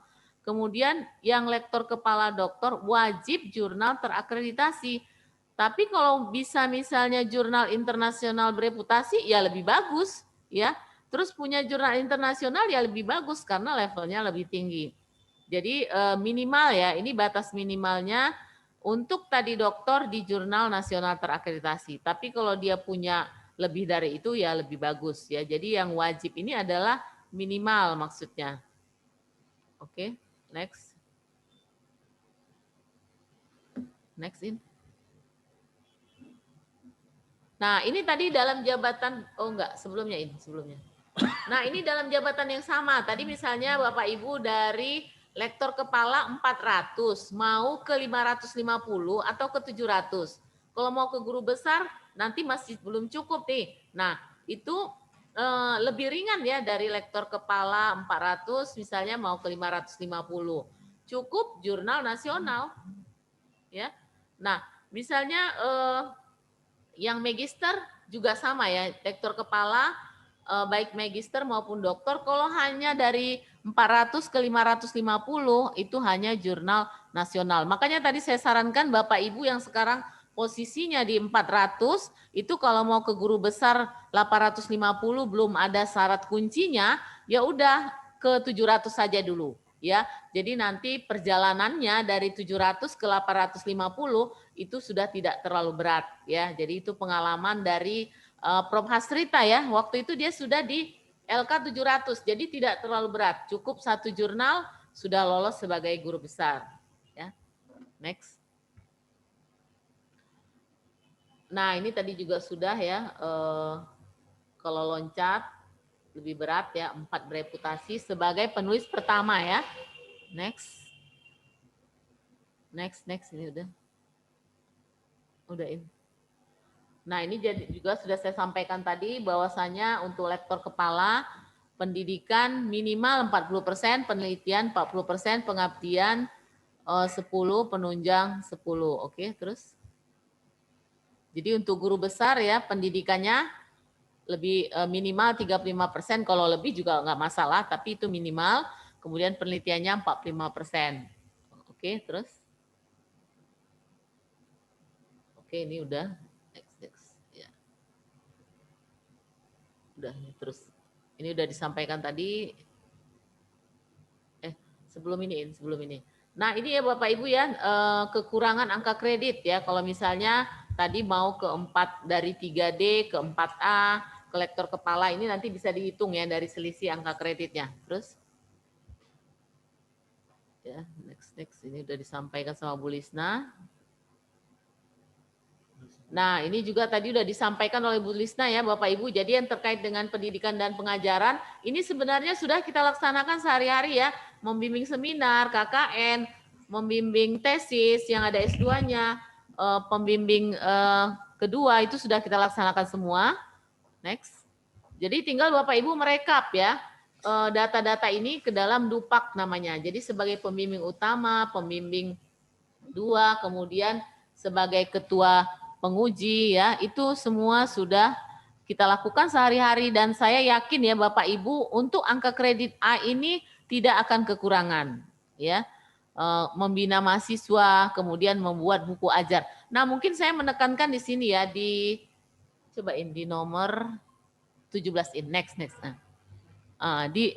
Kemudian yang lektor kepala doktor wajib jurnal terakreditasi. Tapi kalau bisa misalnya jurnal internasional bereputasi ya lebih bagus ya. Terus punya jurnal internasional ya lebih bagus karena levelnya lebih tinggi. Jadi minimal ya, ini batas minimalnya untuk tadi doktor di jurnal nasional terakreditasi. Tapi kalau dia punya lebih dari itu ya lebih bagus ya. Jadi yang wajib ini adalah minimal maksudnya. Oke. Next. Next in. Nah, ini tadi dalam jabatan, oh enggak, sebelumnya ini, sebelumnya. Nah, ini dalam jabatan yang sama. Tadi misalnya Bapak Ibu dari lektor kepala 400, mau ke 550 atau ke 700. Kalau mau ke guru besar, nanti masih belum cukup nih. Nah, itu lebih ringan ya dari lektor kepala 400, misalnya mau ke 550. Cukup jurnal nasional. Ya. Nah, misalnya yang magister juga sama ya, lektor kepala baik magister maupun doktor kalau hanya dari 400 ke 550 itu hanya jurnal nasional. Makanya tadi saya sarankan Bapak Ibu yang sekarang posisinya di 400 itu kalau mau ke guru besar 850 belum ada syarat kuncinya, ya udah ke 700 saja dulu ya. Jadi nanti perjalanannya dari 700 ke 850 itu sudah tidak terlalu berat ya. Jadi itu pengalaman dari Prof. Hasrita ya. Waktu itu dia sudah di LK 700. Jadi tidak terlalu berat. Cukup 1 jurnal sudah lolos sebagai guru besar. Ya. Next. Nah, ini tadi juga sudah ya. Kalau loncat lebih berat ya, 4 bereputasi sebagai penulis pertama ya. Next. Next ini udah. Udah ini. Nah, ini juga sudah saya sampaikan tadi bahwasanya untuk lektor kepala pendidikan minimal 40%, penelitian 40%, pengabdian 10, penunjang 10. Oke, terus. Jadi untuk guru besar ya pendidikannya lebih minimal 35%, kalau lebih juga nggak masalah, tapi itu minimal. Kemudian penelitiannya 45%. Oke, terus. Oke, ini udah. Next. Ya. Udah, terus. Ini udah disampaikan tadi. Sebelum ini. Nah, ini ya Bapak Ibu ya, kekurangan angka kredit ya. Kalau misalnya tadi mau ke 4 dari 3D ke 4A, ke lektor kepala ini nanti bisa dihitung ya dari selisih angka kreditnya. Terus ya, next ini udah disampaikan sama Bu Lisna. Nah, ini juga tadi udah disampaikan oleh Bu Lisna ya Bapak Ibu. Jadi yang terkait dengan pendidikan dan pengajaran, ini sebenarnya sudah kita laksanakan sehari-hari ya. Membimbing seminar, KKN, membimbing tesis yang ada S2-nya, pembimbing kedua itu sudah kita laksanakan semua. Next. Jadi tinggal Bapak Ibu merekap ya data-data ini ke dalam Dupak namanya. Jadi sebagai pembimbing utama, pembimbing dua, kemudian sebagai ketua penguji ya, itu semua sudah kita lakukan sehari-hari dan saya yakin ya Bapak Ibu untuk angka kredit A ini tidak akan kekurangan ya. Membina mahasiswa, kemudian membuat buku ajar. Nah, mungkin saya menekankan di sini ya cobain di nomor 17 next. Nah.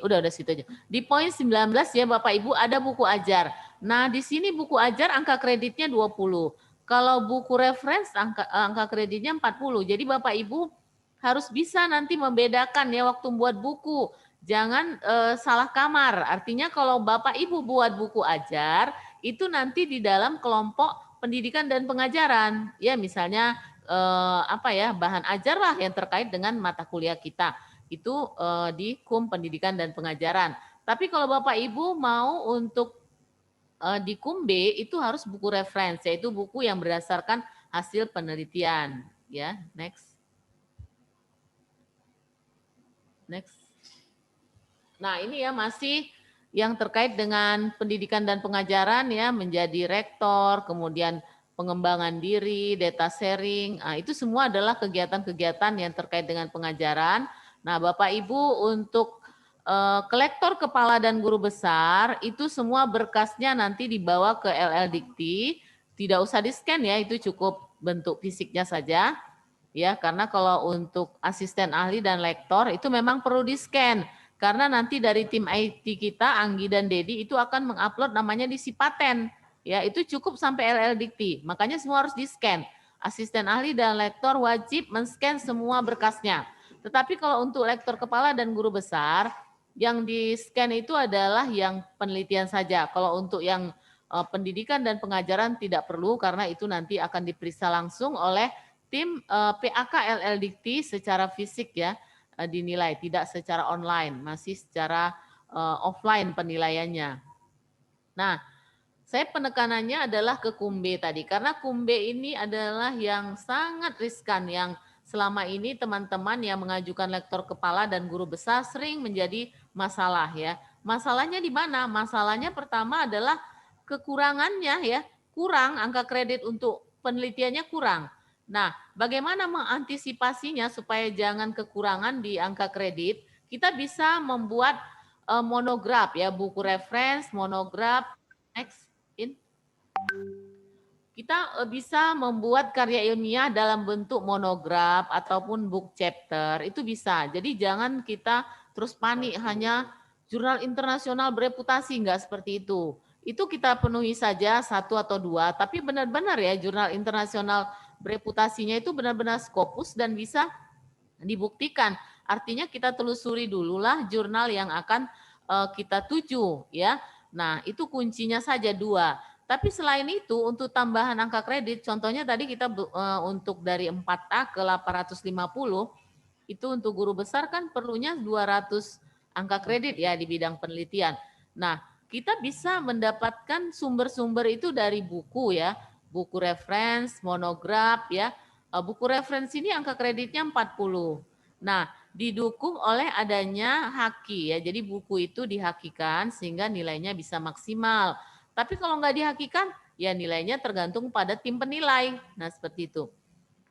Udah situ aja. Di poin 19 ya Bapak Ibu ada buku ajar. Nah, di sini buku ajar angka kreditnya 20. Kalau buku reference angka kreditnya 40. Jadi Bapak Ibu harus bisa nanti membedakan ya waktu buat buku. Jangan salah kamar. Artinya kalau Bapak Ibu buat buku ajar, itu nanti di dalam kelompok pendidikan dan pengajaran. Ya misalnya bahan ajar lah yang terkait dengan mata kuliah kita. Itu di KUM pendidikan dan pengajaran. Tapi kalau Bapak Ibu mau untuk di KUM B itu harus buku referensi, yaitu buku yang berdasarkan hasil penelitian. Ya, next. Nah, ini ya masih yang terkait dengan pendidikan dan pengajaran ya, menjadi rektor, kemudian pengembangan diri, data sharing. Nah, itu semua adalah kegiatan-kegiatan yang terkait dengan pengajaran. Nah, Bapak Ibu untuk kolektor kepala dan guru besar itu semua berkasnya nanti dibawa ke LL Dikti, tidak usah di-scan ya, itu cukup bentuk fisiknya saja. Ya, karena kalau untuk asisten ahli dan lektor itu memang perlu di-scan. Karena nanti dari tim IT kita, Anggi dan Dedi itu akan mengupload namanya di Sipaten. Ya, itu cukup sampai LL Dikti. Makanya semua harus di-scan. Asisten ahli dan lektor wajib men-scan semua berkasnya. Tetapi kalau untuk lektor kepala dan guru besar, yang di-scan itu adalah yang penelitian saja. Kalau untuk yang pendidikan dan pengajaran tidak perlu karena itu nanti akan diperiksa langsung oleh tim PAK LL Dikti secara fisik ya dinilai, tidak secara online, masih secara offline penilaiannya. Nah, saya penekanannya adalah ke KUMB tadi, karena KUMB ini adalah yang sangat riskan, yang selama ini teman-teman yang mengajukan lektor kepala dan guru besar sering menjadi masalah ya. Masalahnya di mana? Masalahnya pertama adalah kekurangannya ya, kurang angka kredit untuk penelitiannya kurang. Nah, bagaimana mengantisipasinya supaya jangan kekurangan di angka kredit? Kita bisa membuat monograf ya, buku reference, monograf. Next. Kita bisa membuat karya ilmiah dalam bentuk monograf ataupun book chapter, itu bisa. Jadi jangan kita terus panik hanya jurnal internasional bereputasi, enggak seperti itu. Itu kita penuhi saja 1 atau 2, tapi benar-benar ya jurnal internasional bereputasinya itu benar-benar skopus dan bisa dibuktikan. Artinya kita telusuri dululah jurnal yang akan kita tuju ya. Nah, itu kuncinya saja 2. Tapi selain itu untuk tambahan angka kredit, contohnya tadi kita untuk dari 4A ke 850, itu untuk guru besar kan perlunya 200 angka kredit ya di bidang penelitian. Nah, kita bisa mendapatkan sumber-sumber itu dari buku ya, buku reference, monograf ya. Buku referensi ini angka kreditnya 40. Nah, didukung oleh adanya haki ya. Jadi buku itu dihakikan sehingga nilainya bisa maksimal. Tapi kalau nggak dihakikan, ya nilainya tergantung pada tim penilai. Nah, seperti itu.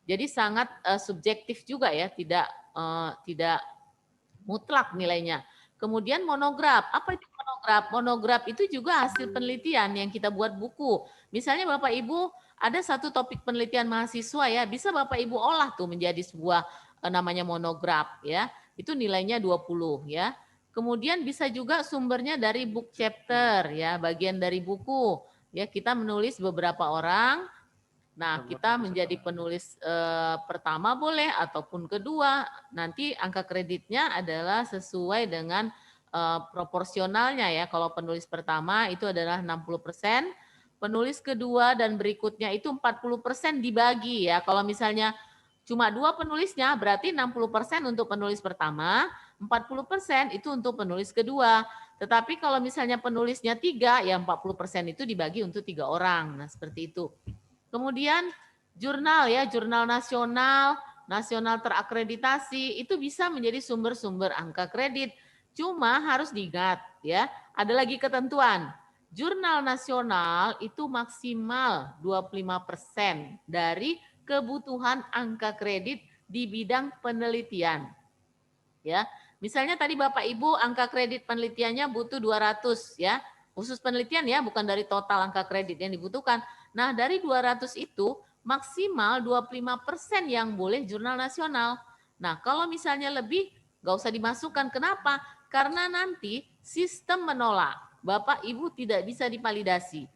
Jadi sangat subjektif juga ya, tidak mutlak nilainya. Kemudian monograf. Apa itu monograf? Monograf itu juga hasil penelitian yang kita buat buku. Misalnya Bapak Ibu ada satu topik penelitian mahasiswa ya, bisa Bapak Ibu olah tuh menjadi sebuah namanya monograf ya. Itu nilainya 20 ya. Kemudian bisa juga sumbernya dari book chapter ya, bagian dari buku. Ya, kita menulis beberapa orang. Nah, kita menjadi penulis pertama boleh ataupun kedua. Nanti angka kreditnya adalah sesuai dengan proporsionalnya ya. Kalau penulis pertama itu adalah 60%, penulis kedua dan berikutnya itu 40% dibagi ya. Kalau misalnya cuma 2 penulisnya berarti 60% untuk penulis pertama, 40% itu untuk penulis kedua. Tetapi kalau misalnya penulisnya 3, ya 40% itu dibagi untuk 3 orang. Nah, seperti itu. Kemudian jurnal ya, jurnal nasional terakreditasi itu bisa menjadi sumber-sumber angka kredit. Cuma harus diingat ya, ada lagi ketentuan. Jurnal nasional itu maksimal 25% dari kebutuhan angka kredit di bidang penelitian. Ya, misalnya tadi Bapak Ibu angka kredit penelitiannya butuh 200 ya. Khusus penelitian ya, bukan dari total angka kredit yang dibutuhkan. Nah, dari 200 itu maksimal 25% yang boleh jurnal nasional. Nah, kalau misalnya lebih nggak usah dimasukkan. Kenapa? Karena nanti sistem menolak. Bapak Ibu tidak bisa divalidasi.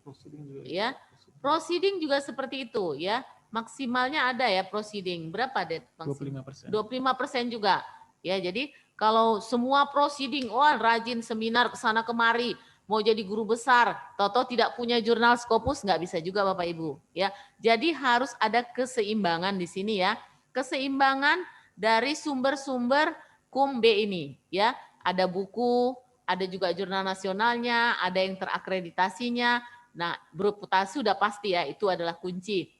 Ya. Proceeding juga seperti itu ya. Maksimalnya ada ya proceeding. Berapa deh? 25%. 25% juga. Ya, jadi kalau semua proceeding, rajin seminar ke sana kemari, mau jadi guru besar, toto tidak punya jurnal Scopus, nggak bisa juga Bapak Ibu. Ya, jadi harus ada keseimbangan di sini ya. Keseimbangan dari sumber-sumber KUM B ini. Ya, ada buku, ada juga jurnal nasionalnya, ada yang terakreditasinya. Nah, bereputasi sudah pasti ya, itu adalah kunci.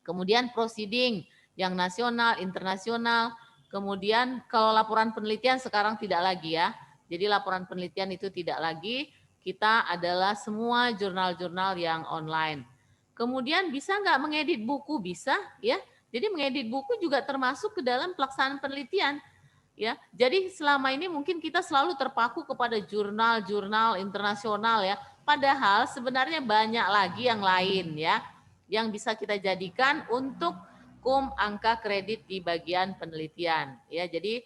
Kemudian proceeding yang nasional, internasional. Kemudian kalau laporan penelitian sekarang tidak lagi ya. Jadi laporan penelitian itu tidak lagi. Kita adalah semua jurnal-jurnal yang online. Kemudian bisa nggak mengedit buku? Bisa ya. Jadi mengedit buku juga termasuk ke dalam pelaksanaan penelitian. Ya, jadi selama ini mungkin kita selalu terpaku kepada jurnal-jurnal internasional ya. Padahal sebenarnya banyak lagi yang lain ya, yang bisa kita jadikan untuk KUM angka kredit di bagian penelitian. Ya, jadi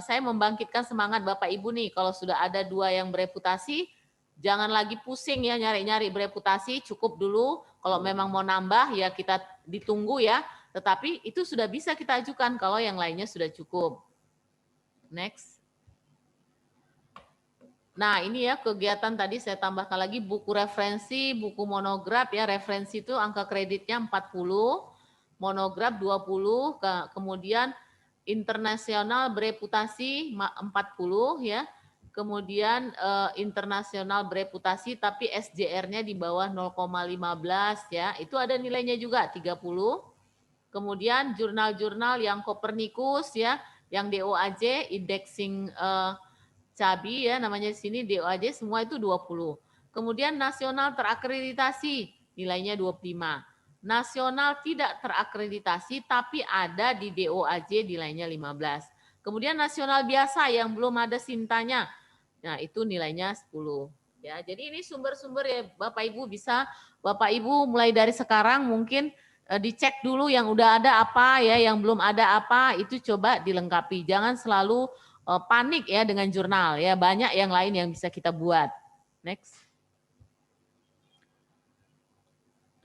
saya membangkitkan semangat Bapak Ibu nih, kalau sudah ada 2 yang bereputasi, jangan lagi pusing ya nyari-nyari bereputasi, cukup dulu. Kalau memang mau nambah ya kita ditunggu ya. Tetapi itu sudah bisa kita ajukan kalau yang lainnya sudah cukup. Next. Nah, ini ya kegiatan tadi saya tambahkan lagi buku referensi, buku monograf ya. Referensi itu angka kreditnya 40, monograf 20, kemudian internasional bereputasi 40 ya. Kemudian internasional bereputasi tapi SJR-nya di bawah 0,15 ya. Itu ada nilainya juga 30. Kemudian jurnal-jurnal yang Copernicus ya, yang DOAJ, indexing CABI ya namanya di sini DOAJ semua itu 20. Kemudian nasional terakreditasi nilainya 25. Nasional tidak terakreditasi tapi ada di DOAJ nilainya 15. Kemudian nasional biasa yang belum ada sintanya. Nah, itu nilainya 10. Ya, jadi ini sumber-sumber ya Bapak Ibu bisa Bapak Ibu mulai dari sekarang mungkin dicek dulu yang udah ada apa ya, yang belum ada apa itu coba dilengkapi. Jangan selalu panik ya dengan jurnal ya, banyak yang lain yang bisa kita buat. Next.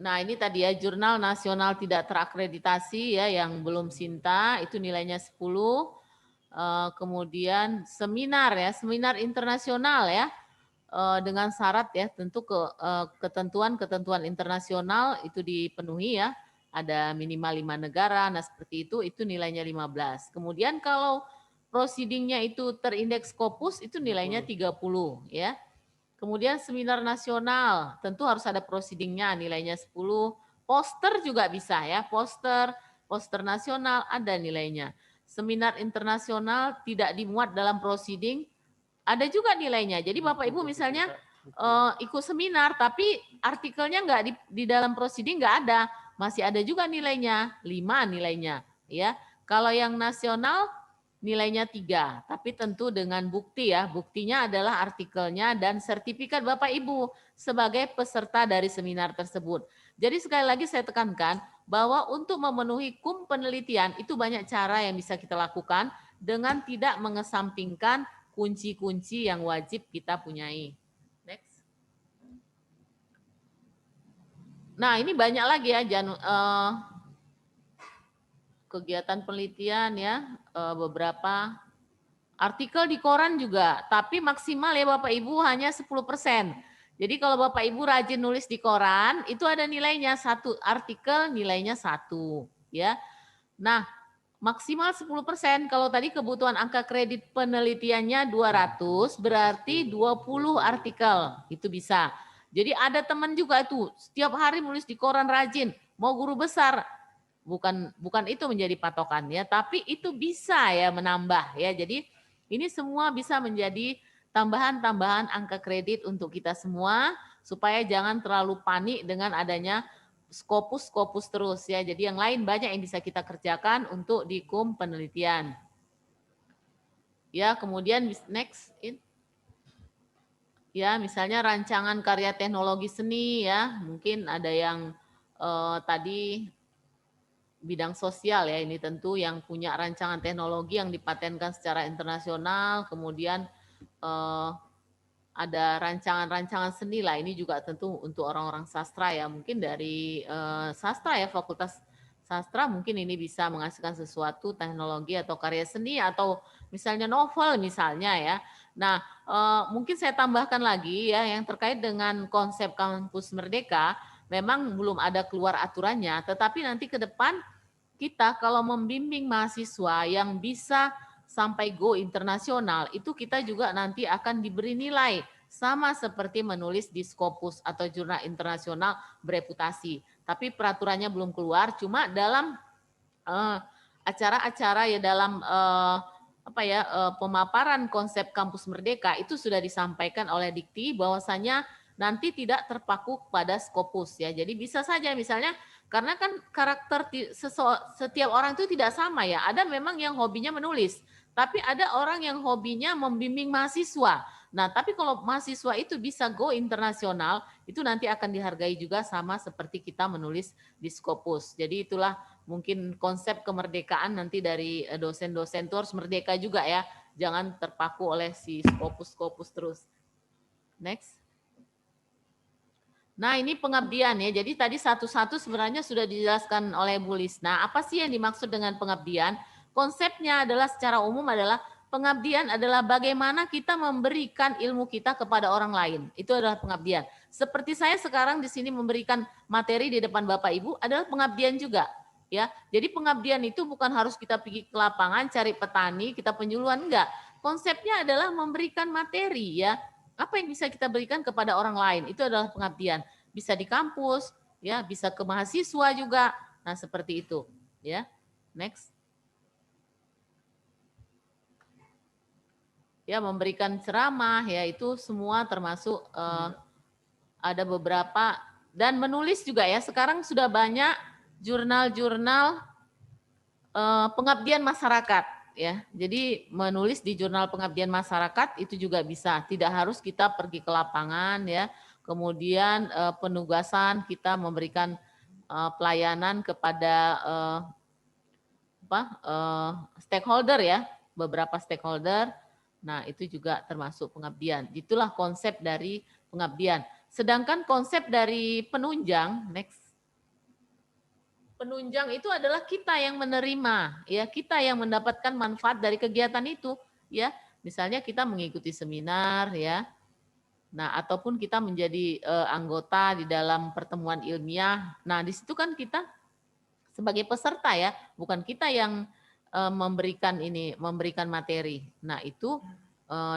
Nah, ini tadi ya jurnal nasional tidak terakreditasi ya yang belum Sinta itu nilainya 10. Kemudian seminar ya, seminar internasional ya. Dengan syarat ya tentu ketentuan-ketentuan internasional itu dipenuhi ya. Ada minimal 5 negara, nah seperti itu nilainya 15. Kemudian kalau proceedingnya itu terindeks Scopus itu nilainya 30 ya. Kemudian seminar nasional, tentu harus ada proceedingnya, nilainya 10. Poster juga bisa ya, poster nasional ada nilainya. Seminar internasional tidak dimuat dalam proceeding, ada juga nilainya. Jadi Bapak Ibu misalnya ikut seminar, tapi artikelnya nggak di dalam proceeding nggak ada, masih ada juga nilainya, 5 nilainya. Ya, kalau yang nasional nilainya 3, tapi tentu dengan bukti ya. Buktinya adalah artikelnya dan sertifikat Bapak Ibu sebagai peserta dari seminar tersebut. Jadi sekali lagi saya tekankan bahwa untuk memenuhi KUM penelitian itu banyak cara yang bisa kita lakukan dengan tidak mengesampingkan kunci-kunci yang wajib kita punyai. Next. Nah, ini banyak lagi ya kegiatan penelitian ya, beberapa artikel di koran juga, tapi maksimal ya Bapak Ibu hanya 10%. Jadi kalau Bapak Ibu rajin nulis di koran, itu ada nilainya, 1 artikel nilainya 1 ya. Nah, Maksimal 10%. Kalau tadi kebutuhan angka kredit penelitiannya 200, berarti 20 artikel. Itu bisa. Jadi ada teman juga itu, setiap hari nulis di koran rajin, mau guru besar. Bukan itu menjadi patokan ya, tapi itu bisa ya menambah ya. Jadi ini semua bisa menjadi tambahan-tambahan angka kredit untuk kita semua, supaya jangan terlalu panik dengan adanya Skopus terus ya. Jadi yang lain banyak yang bisa kita kerjakan untuk di KUM penelitian. Ya, kemudian next ya, misalnya rancangan karya teknologi seni ya, mungkin ada yang tadi bidang sosial ya, ini tentu yang punya rancangan teknologi yang dipatenkan secara internasional, kemudian ada rancangan-rancangan seni lah, ini juga tentu untuk orang-orang sastra ya, mungkin dari sastra ya, fakultas sastra mungkin ini bisa menghasilkan sesuatu teknologi atau karya seni atau misalnya novel misalnya ya. Nah, mungkin saya tambahkan lagi ya yang terkait dengan konsep kampus merdeka, memang belum ada keluar aturannya, tetapi nanti ke depan kita kalau membimbing mahasiswa yang bisa sampai go internasional, itu kita juga nanti akan diberi nilai sama seperti menulis di Scopus atau jurnal internasional bereputasi. Tapi peraturannya belum keluar, cuma dalam acara-acara ya dalam pemaparan konsep kampus merdeka itu sudah disampaikan oleh Dikti bahwasanya nanti tidak terpaku pada Scopus ya. Jadi bisa saja misalnya karena kan karakter setiap orang itu tidak sama ya. Ada memang yang hobinya menulis, tapi ada orang yang hobinya membimbing mahasiswa. Nah, tapi kalau mahasiswa itu bisa go internasional, itu nanti akan dihargai juga sama seperti kita menulis di Scopus. Jadi itulah mungkin konsep kemerdekaan nanti dari dosen-dosen itu harus merdeka juga ya. Jangan terpaku oleh si Scopus terus. Next. Nah, ini pengabdian ya. Jadi tadi satu-satu sebenarnya sudah dijelaskan oleh Bu Lisna. Apa sih yang dimaksud dengan pengabdian? Konsepnya adalah secara umum adalah pengabdian adalah bagaimana kita memberikan ilmu kita kepada orang lain. Itu adalah pengabdian. Seperti saya sekarang di sini memberikan materi di depan Bapak Ibu adalah pengabdian juga. Ya, jadi pengabdian itu bukan harus kita pergi ke lapangan cari petani, kita penyuluhan, enggak. Konsepnya adalah memberikan materi ya. Apa yang bisa kita berikan kepada orang lain? Itu adalah pengabdian. Bisa di kampus, ya, bisa ke mahasiswa juga. Nah, seperti itu, ya. Next. Ya, memberikan ceramah, ya itu semua termasuk ada beberapa dan menulis juga ya. Sekarang sudah banyak jurnal-jurnal pengabdian masyarakat ya. Jadi menulis di jurnal pengabdian masyarakat itu juga bisa. Tidak harus kita pergi ke lapangan ya. Kemudian penugasan kita memberikan pelayanan kepada stakeholder ya, beberapa stakeholder. Nah, itu juga termasuk pengabdian. Itulah konsep dari pengabdian. Sedangkan konsep dari penunjang, next. Penunjang itu adalah kita yang menerima, ya, kita yang mendapatkan manfaat dari kegiatan itu, ya. Misalnya kita mengikuti seminar, ya. Nah, ataupun kita menjadi anggota di dalam pertemuan ilmiah. Nah, di situ kan kita sebagai peserta ya, bukan kita yang memberikan materi. Nah, itu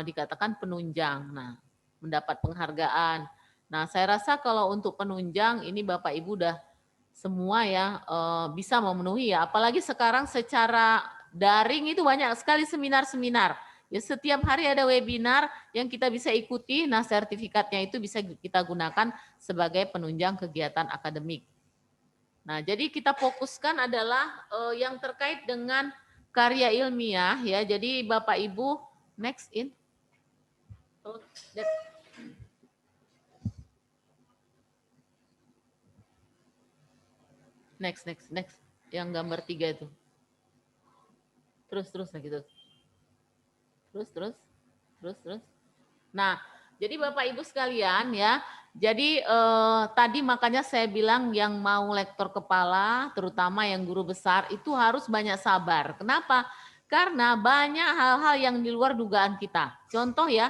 dikatakan penunjang. Nah, mendapat penghargaan. Nah, saya rasa kalau untuk penunjang ini Bapak Ibu udah semua ya bisa memenuhi ya. Apalagi sekarang secara daring itu banyak sekali seminar-seminar. Ya, setiap hari ada webinar yang kita bisa ikuti. Nah, sertifikatnya itu bisa kita gunakan sebagai penunjang kegiatan akademik. Nah, jadi kita fokuskan adalah yang terkait dengan karya ilmiah ya. Jadi Bapak Ibu next in. Next. Yang gambar 3 itu. Terus nah gitu. Terus. Nah, jadi Bapak Ibu sekalian ya, jadi tadi makanya saya bilang yang mau lektor kepala, terutama yang guru besar, itu harus banyak sabar. Kenapa? Karena banyak hal-hal yang di luar dugaan kita. Contoh ya,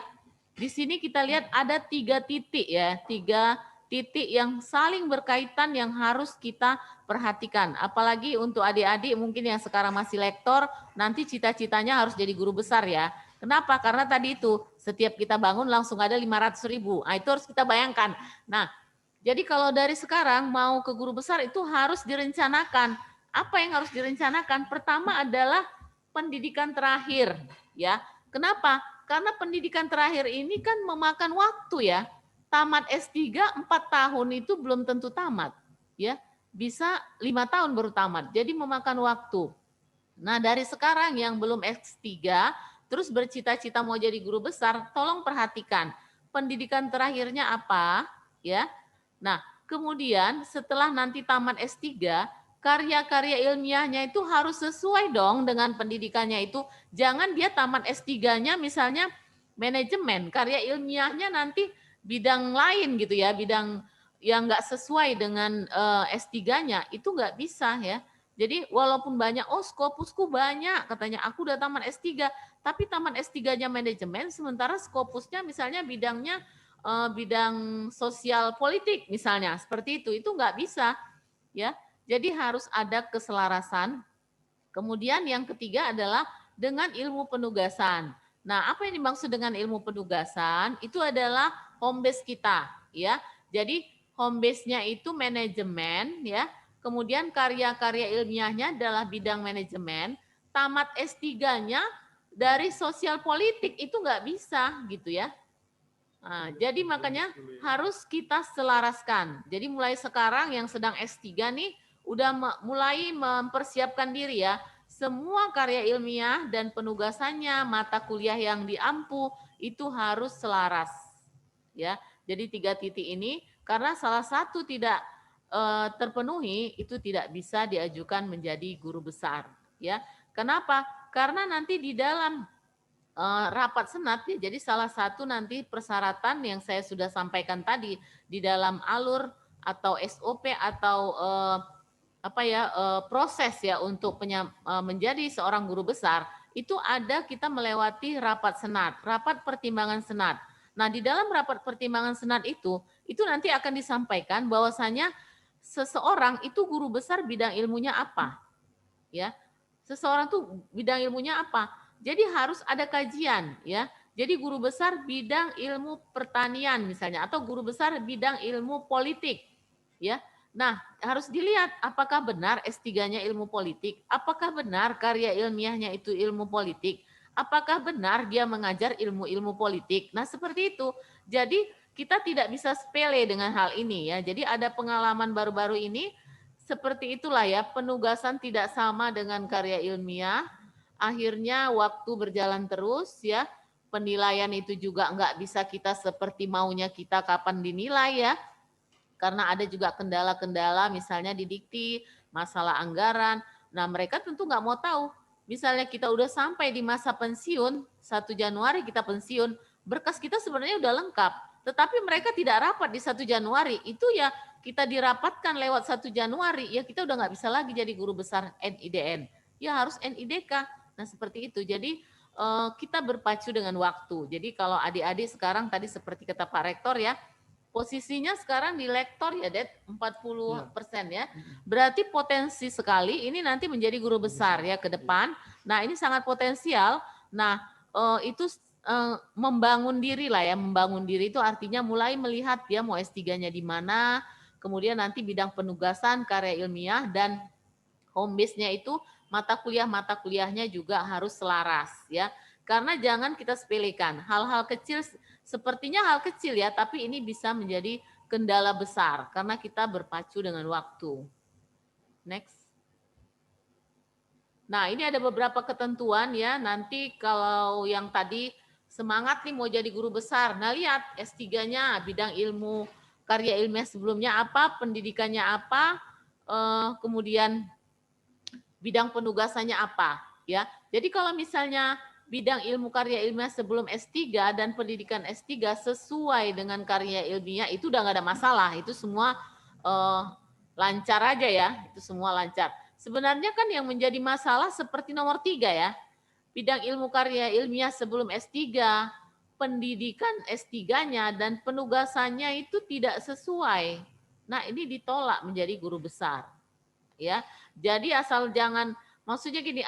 di sini kita lihat ada 3 titik ya, 3 titik yang saling berkaitan yang harus kita perhatikan. Apalagi untuk adik-adik mungkin yang sekarang masih lektor, nanti cita-citanya harus jadi guru besar ya. Kenapa? Karena tadi itu setiap kita bangun langsung ada 500.000. Nah, itu harus kita bayangkan. Nah, jadi kalau dari sekarang mau ke guru besar itu harus direncanakan. Apa yang harus direncanakan? Pertama adalah pendidikan terakhir, ya. Kenapa? Karena pendidikan terakhir ini kan memakan waktu ya. Tamat S3 4 tahun itu belum tentu tamat, ya. Bisa 5 tahun baru tamat. Jadi memakan waktu. Nah, dari sekarang yang belum S3 terus bercita-cita mau jadi guru besar, tolong perhatikan pendidikan terakhirnya apa, ya. Nah, kemudian setelah nanti tamat S3, karya-karya ilmiahnya itu harus sesuai dong dengan pendidikannya itu. Jangan dia tamat S3-nya misalnya manajemen, karya ilmiahnya nanti bidang lain gitu ya, bidang yang nggak sesuai dengan S3-nya, itu nggak bisa ya. Jadi walaupun banyak, oh skopusku banyak, katanya aku udah tamat S3, tapi tamat S3-nya manajemen, sementara skopusnya misalnya bidangnya bidang sosial politik misalnya, seperti itu nggak bisa ya. Jadi harus ada keselarasan. Kemudian yang ketiga adalah dengan ilmu penugasan. Nah, apa yang dimaksud dengan ilmu penugasan? Itu adalah home base kita, ya. Jadi home base-nya itu manajemen, ya. Kemudian karya-karya ilmiahnya adalah bidang manajemen. Tamat S3-nya dari sosial politik itu nggak bisa, gitu ya. Nah, jadi makanya harus kita selaraskan. Jadi mulai sekarang yang sedang S3 nih udah mulai mempersiapkan diri ya. Semua karya ilmiah dan penugasannya, mata kuliah yang diampu itu harus selaras. Ya. Jadi 3 titik ini karena salah satu tidak terpenuhi itu tidak bisa diajukan menjadi guru besar, ya. Kenapa? Karena nanti di dalam rapat senat ya, jadi salah satu nanti persyaratan yang saya sudah sampaikan tadi di dalam alur atau SOP atau proses ya untuk menjadi seorang guru besar itu ada kita melewati rapat senat, rapat pertimbangan senat. Nah, di dalam rapat pertimbangan senat itu nanti akan disampaikan bahwasanya seseorang itu guru besar bidang ilmunya apa. Ya. Seseorang tuh bidang ilmunya apa? Jadi harus ada kajian ya. Jadi guru besar bidang ilmu pertanian misalnya atau guru besar bidang ilmu politik ya. Nah, harus dilihat apakah benar S3-nya ilmu politik, apakah benar karya ilmiahnya itu ilmu politik, apakah benar dia mengajar ilmu-ilmu politik. Nah, seperti itu. Jadi kita tidak bisa sepele dengan hal ini ya. Jadi ada pengalaman baru-baru ini seperti itulah ya, penugasan tidak sama dengan karya ilmiah. Akhirnya waktu berjalan terus ya, penilaian itu juga nggak bisa kita seperti maunya kita kapan dinilai ya. Karena ada juga kendala-kendala misalnya di dikti, masalah anggaran. Nah mereka tentu nggak mau tahu. Misalnya kita udah sampai di masa pensiun, 1 Januari kita pensiun, berkas kita sebenarnya udah lengkap. Tetapi mereka tidak rapat di 1 Januari. Itu ya kita dirapatkan lewat 1 Januari, ya kita udah nggak bisa lagi jadi guru besar NIDN. Ya harus NIDK. Nah seperti itu. Jadi kita berpacu dengan waktu. Jadi kalau adik-adik sekarang tadi seperti kata Pak Rektor ya, posisinya sekarang di lektor ya, Det, 40% ya. Berarti potensi sekali ini nanti menjadi guru besar ya ke depan. Nah, ini sangat potensial. Nah, itu membangun diri lah ya. Membangun diri itu artinya mulai melihat dia mau S3-nya di mana, kemudian nanti bidang penugasan, karya ilmiah, dan home base-nya itu mata kuliahnya juga harus selaras ya. Karena jangan kita sepelekan. Hal-hal kecil sepertinya hal kecil ya, tapi ini bisa menjadi kendala besar karena kita berpacu dengan waktu. Next. Nah, ini ada beberapa ketentuan ya. Nanti kalau yang tadi semangat nih mau jadi guru besar. Nah, lihat S3-nya bidang ilmu, karya ilmiah sebelumnya apa, pendidikannya apa, kemudian bidang penugasannya apa ya. Jadi kalau misalnya bidang ilmu karya ilmiah sebelum S3 dan pendidikan S3 sesuai dengan karya ilmiah itu udah nggak ada masalah. Itu semua lancar aja ya, itu semua lancar. Sebenarnya kan yang menjadi masalah seperti nomor 3 ya, bidang ilmu karya ilmiah sebelum S3, pendidikan S3-nya dan penugasannya itu tidak sesuai. Nah, ini ditolak menjadi guru besar. Ya. Jadi asal jangan, maksudnya gini,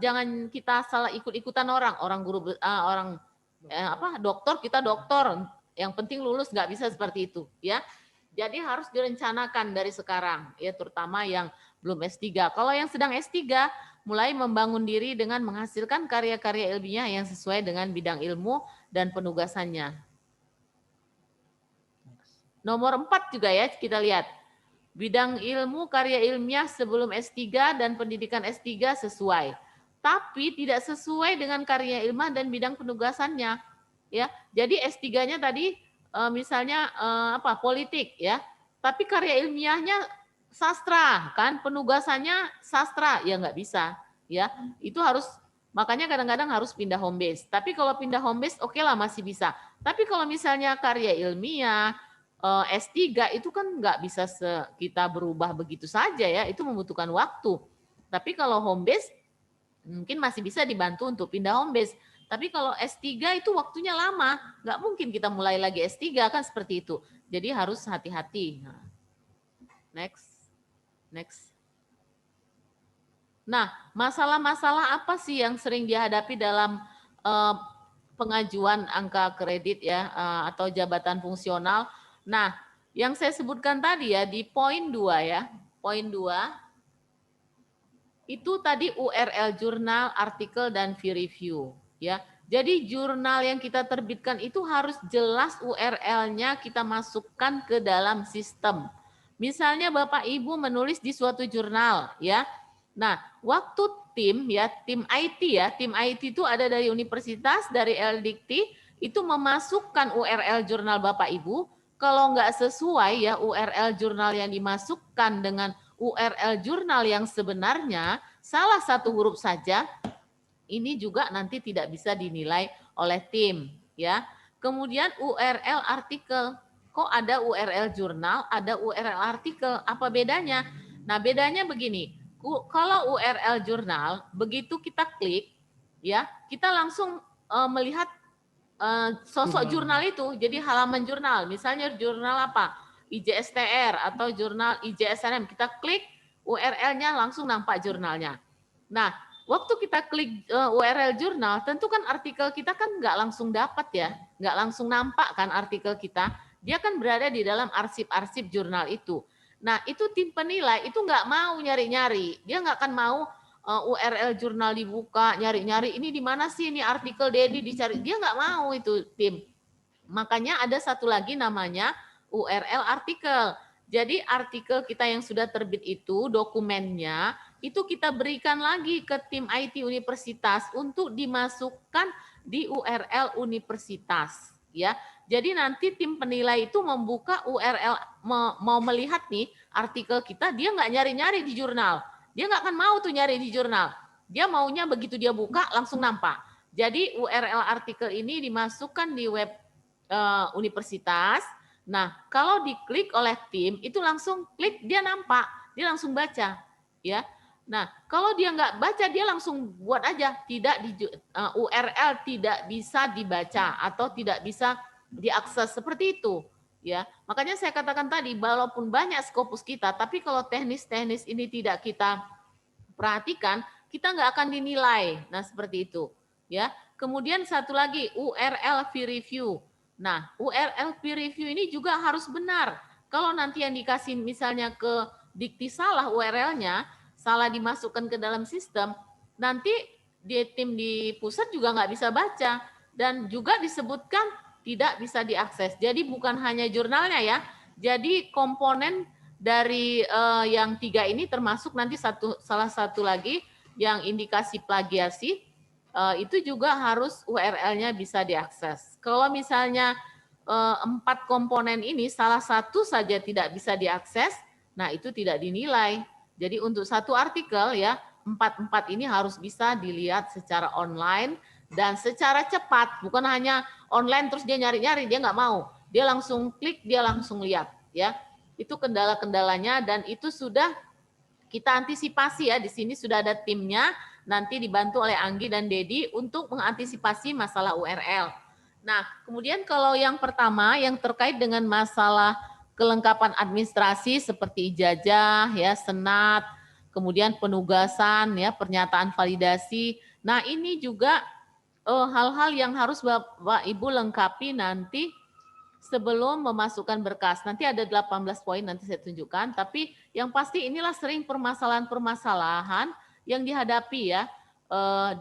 jangan kita salah ikut-ikutan orang guru orang dokter, kita dokter, yang penting lulus, nggak bisa seperti itu, ya. Jadi harus direncanakan dari sekarang, ya, terutama yang belum S3. Kalau yang sedang S3, mulai membangun diri dengan menghasilkan karya-karya ilmiah yang sesuai dengan bidang ilmu dan penugasannya. Nomor 4 juga ya, kita lihat. Bidang ilmu karya ilmiah sebelum S3 dan pendidikan S3 sesuai. Tapi tidak sesuai dengan karya ilmiah dan bidang penugasannya. Ya, jadi S3-nya tadi misalnya politik ya. Tapi karya ilmiahnya sastra, kan penugasannya sastra, ya nggak bisa. Ya, itu harus, makanya kadang-kadang harus pindah home base. Tapi kalau pindah home base oke lah, masih bisa. Tapi kalau misalnya karya ilmiah S3 itu kan nggak bisa kita berubah begitu saja ya, itu membutuhkan waktu. Tapi kalau home base mungkin masih bisa dibantu untuk pindah home base. Tapi kalau S3 itu waktunya lama, nggak mungkin kita mulai lagi S3 kan seperti itu. Jadi harus hati-hati. Next. Nah, masalah-masalah apa sih yang sering dihadapi dalam pengajuan angka kredit ya atau jabatan fungsional? Nah, yang saya sebutkan tadi ya di poin 2 ya. Poin 2 itu tadi URL jurnal, artikel dan fee review ya. Jadi jurnal yang kita terbitkan itu harus jelas URL-nya kita masukkan ke dalam sistem. Misalnya Bapak Ibu menulis di suatu jurnal ya. Nah, waktu tim IT tim IT itu ada dari universitas, dari LDikti, itu memasukkan URL jurnal Bapak Ibu. Kalau nggak sesuai ya URL jurnal yang dimasukkan dengan URL jurnal yang sebenarnya, salah satu huruf saja, ini juga nanti tidak bisa dinilai oleh tim. Ya. Kemudian URL artikel. Kok ada URL jurnal, ada URL artikel? Apa bedanya? Nah, bedanya begini. Kalau URL jurnal, begitu kita klik, ya, kita langsung melihat sosok jurnal itu, jadi halaman jurnal, misalnya jurnal apa, IJSTR atau jurnal IJSNM, kita klik URL-nya langsung nampak jurnalnya. Nah, waktu kita klik URL jurnal, tentu kan artikel kita kan nggak langsung dapat ya, nggak langsung nampak kan artikel kita, dia kan berada di dalam arsip-arsip jurnal itu. Nah, itu tim penilai itu nggak mau nyari-nyari, dia nggak akan mau URL jurnal dibuka, nyari-nyari ini di mana sih ini artikel Dedi dicari, dia nggak mau itu tim. Makanya ada satu lagi namanya URL artikel. Jadi artikel kita yang sudah terbit itu dokumennya itu kita berikan lagi ke tim IT universitas untuk dimasukkan di URL universitas ya. Jadi nanti tim penilai itu membuka URL mau melihat nih artikel kita, dia nggak nyari-nyari di jurnal. Dia nggak akan mau tuh nyari di jurnal. Dia maunya begitu dia buka langsung nampak. Jadi URL artikel ini dimasukkan di web universitas. Nah, kalau diklik oleh tim itu langsung klik dia nampak, dia langsung baca, ya. Nah, kalau dia nggak baca dia langsung buat aja tidak di URL tidak bisa dibaca atau tidak bisa diakses seperti itu. Ya, makanya saya katakan tadi, walaupun banyak Scopus kita, tapi kalau teknis-teknis ini tidak kita perhatikan, kita nggak akan dinilai. Nah, seperti itu. Ya. Kemudian satu lagi, URL fee review. Nah, URL fee review ini juga harus benar. Kalau nanti yang dikasih misalnya ke dikti salah URL-nya, salah dimasukkan ke dalam sistem, nanti tim di pusat juga nggak bisa baca. Dan juga disebutkan tidak bisa diakses. Jadi bukan hanya jurnalnya ya. Jadi komponen dari yang 3 ini termasuk nanti salah satu lagi yang indikasi plagiasi itu juga harus URL-nya bisa diakses. Kalau misalnya 4 komponen ini salah satu saja tidak bisa diakses, nah itu tidak dinilai. Jadi untuk satu artikel ya 4 ini harus bisa dilihat secara online dan secara cepat, bukan hanya online terus dia nyari-nyari, dia nggak mau. Dia langsung klik, dia langsung lihat. Ya, itu kendala-kendalanya dan itu sudah kita antisipasi ya. Di sini sudah ada timnya, nanti dibantu oleh Anggi dan Dedi untuk mengantisipasi masalah URL. Nah, kemudian kalau yang pertama yang terkait dengan masalah kelengkapan administrasi seperti ijazah, ya, senat, kemudian penugasan, ya, pernyataan validasi. Nah, ini juga hal-hal yang harus Bapak Ibu lengkapi nanti sebelum memasukkan berkas. Nanti ada 18 poin nanti saya tunjukkan, tapi yang pasti inilah sering permasalahan-permasalahan yang dihadapi ya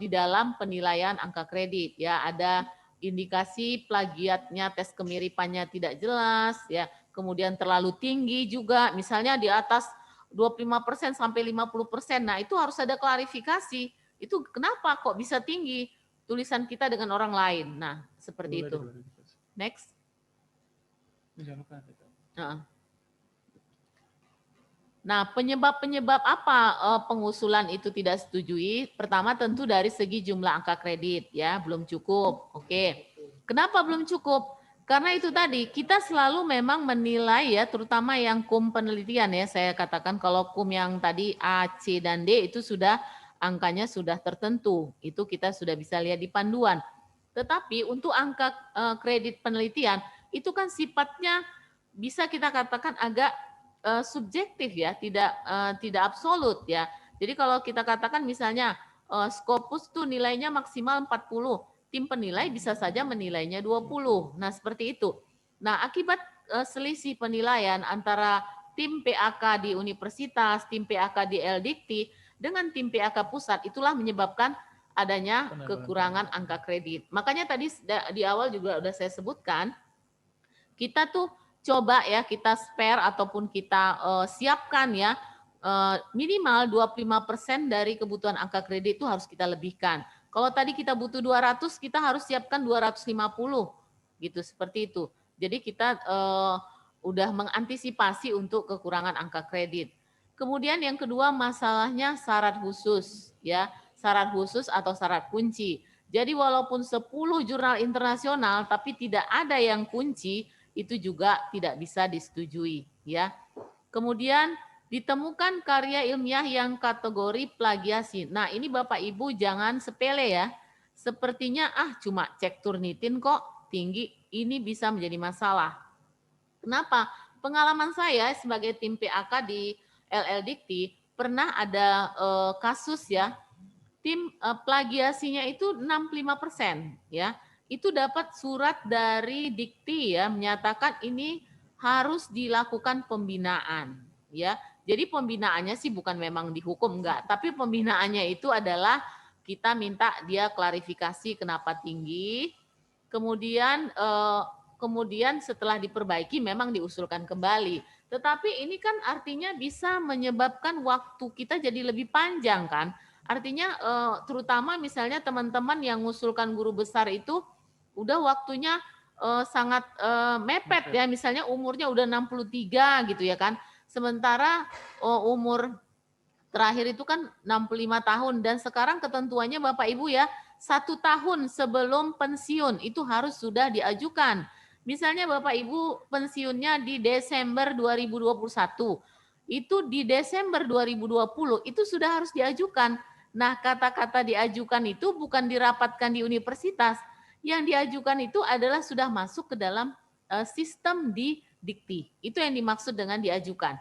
di dalam penilaian angka kredit ya. Ada indikasi plagiatnya, tes kemiripannya tidak jelas ya. Kemudian terlalu tinggi juga, misalnya di atas 25% sampai 50%. Nah, itu harus ada klarifikasi. Itu kenapa kok bisa tinggi tulisan kita dengan orang lain. Nah, seperti itu. Next. Nah, penyebab-penyebab apa pengusulan itu tidak setujui? Pertama tentu dari segi jumlah angka kredit ya, belum cukup. Oke. Kenapa belum cukup? Karena itu tadi kita selalu memang menilai ya, terutama yang kum penelitian ya, saya katakan kalau kum yang tadi A, C dan D itu sudah angkanya sudah tertentu. Itu kita sudah bisa lihat di panduan. Tetapi untuk angka kredit penelitian itu kan sifatnya bisa kita katakan agak subjektif ya, tidak absolut ya. Jadi kalau kita katakan misalnya Scopus tuh nilainya maksimal 40, tim penilai bisa saja menilainya 20. Nah, seperti itu. Nah, akibat selisih penilaian antara tim PAK di universitas, tim PAK di LDikti dengan tim PAK pusat, itulah menyebabkan adanya kekurangan angka kredit. Makanya tadi di awal juga udah saya sebutkan, kita tuh coba ya kita spare ataupun kita siapkan ya minimal 25% dari kebutuhan angka kredit itu harus kita lebihkan. Kalau tadi kita butuh 200, kita harus siapkan 250 gitu, seperti itu. Jadi kita udah mengantisipasi untuk kekurangan angka kredit. Kemudian yang kedua masalahnya syarat khusus ya, syarat khusus atau syarat kunci. Jadi walaupun 10 jurnal internasional tapi tidak ada yang kunci, itu juga tidak bisa disetujui ya. Kemudian ditemukan karya ilmiah yang kategori plagiasi. Nah, ini Bapak Ibu jangan sepele ya. Sepertinya cuma cek Turnitin kok tinggi, ini bisa menjadi masalah. Kenapa? Pengalaman saya sebagai tim PAK di LLDikti pernah ada kasus ya. Tim plagiasinya itu 65% ya. Itu dapat surat dari Dikti ya menyatakan ini harus dilakukan pembinaan ya. Jadi pembinaannya sih bukan memang dihukum enggak, tapi pembinaannya itu adalah kita minta dia klarifikasi kenapa tinggi. Kemudian setelah diperbaiki memang diusulkan kembali. Tetapi ini kan artinya bisa menyebabkan waktu kita jadi lebih panjang kan. Artinya terutama misalnya teman-teman yang mengusulkan guru besar itu udah waktunya sangat mepet ya, misalnya umurnya udah 63 gitu ya kan. Sementara umur terakhir itu kan 65 tahun dan sekarang ketentuannya Bapak Ibu ya 1 tahun sebelum pensiun itu harus sudah diajukan. Misalnya Bapak Ibu pensiunnya di Desember 2021, itu di Desember 2020 itu sudah harus diajukan. Nah, kata-kata diajukan itu bukan dirapatkan di universitas. Yang diajukan itu adalah sudah masuk ke dalam sistem di Dikti. Itu yang dimaksud dengan diajukan.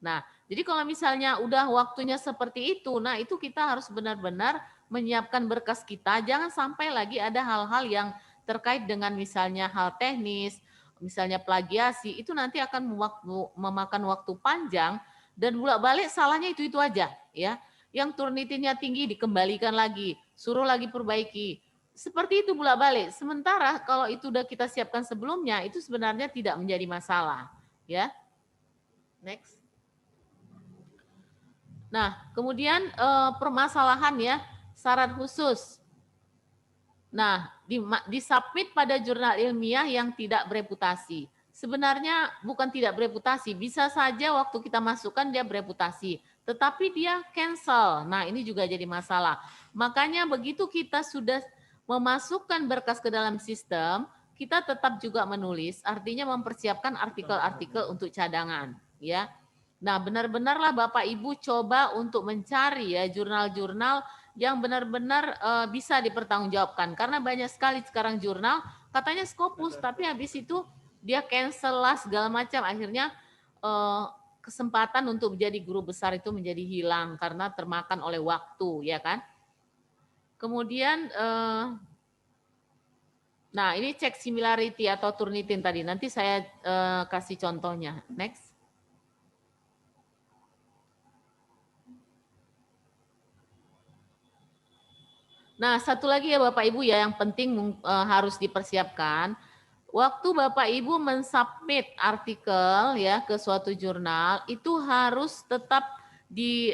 Nah, jadi kalau misalnya udah waktunya seperti itu, nah itu kita harus benar-benar menyiapkan berkas kita. Jangan sampai lagi ada hal-hal yang terkait dengan misalnya hal teknis, misalnya plagiasi, itu nanti akan memakan waktu panjang dan bolak-balik salahnya itu aja ya. Yang Turnitinnya tinggi dikembalikan lagi, suruh lagi perbaiki. Seperti itu bolak-balik. Sementara kalau itu udah kita siapkan sebelumnya, itu sebenarnya tidak menjadi masalah ya. Next. Nah, kemudian permasalahan ya, syarat khusus. Nah, disubmit pada jurnal ilmiah yang tidak bereputasi. Sebenarnya bukan tidak bereputasi, bisa saja waktu kita masukkan dia bereputasi, tetapi dia cancel. Nah, ini juga jadi masalah. Makanya begitu kita sudah memasukkan berkas ke dalam sistem, kita tetap juga menulis, artinya mempersiapkan artikel-artikel untuk cadangan, ya. Nah, benar-benarlah Bapak Ibu coba untuk mencari ya jurnal-jurnal yang benar-benar bisa dipertanggungjawabkan. Karena banyak sekali sekarang jurnal katanya Scopus, tapi habis itu dia cancel lah segala macam, akhirnya kesempatan untuk menjadi guru besar itu menjadi hilang karena termakan oleh waktu, ya kan? Kemudian nah, ini cek similarity atau Turnitin tadi. Nanti saya kasih contohnya. Next. Nah, satu lagi ya Bapak Ibu ya yang penting harus dipersiapkan. Waktu Bapak Ibu mensubmit artikel ya ke suatu jurnal itu harus tetap di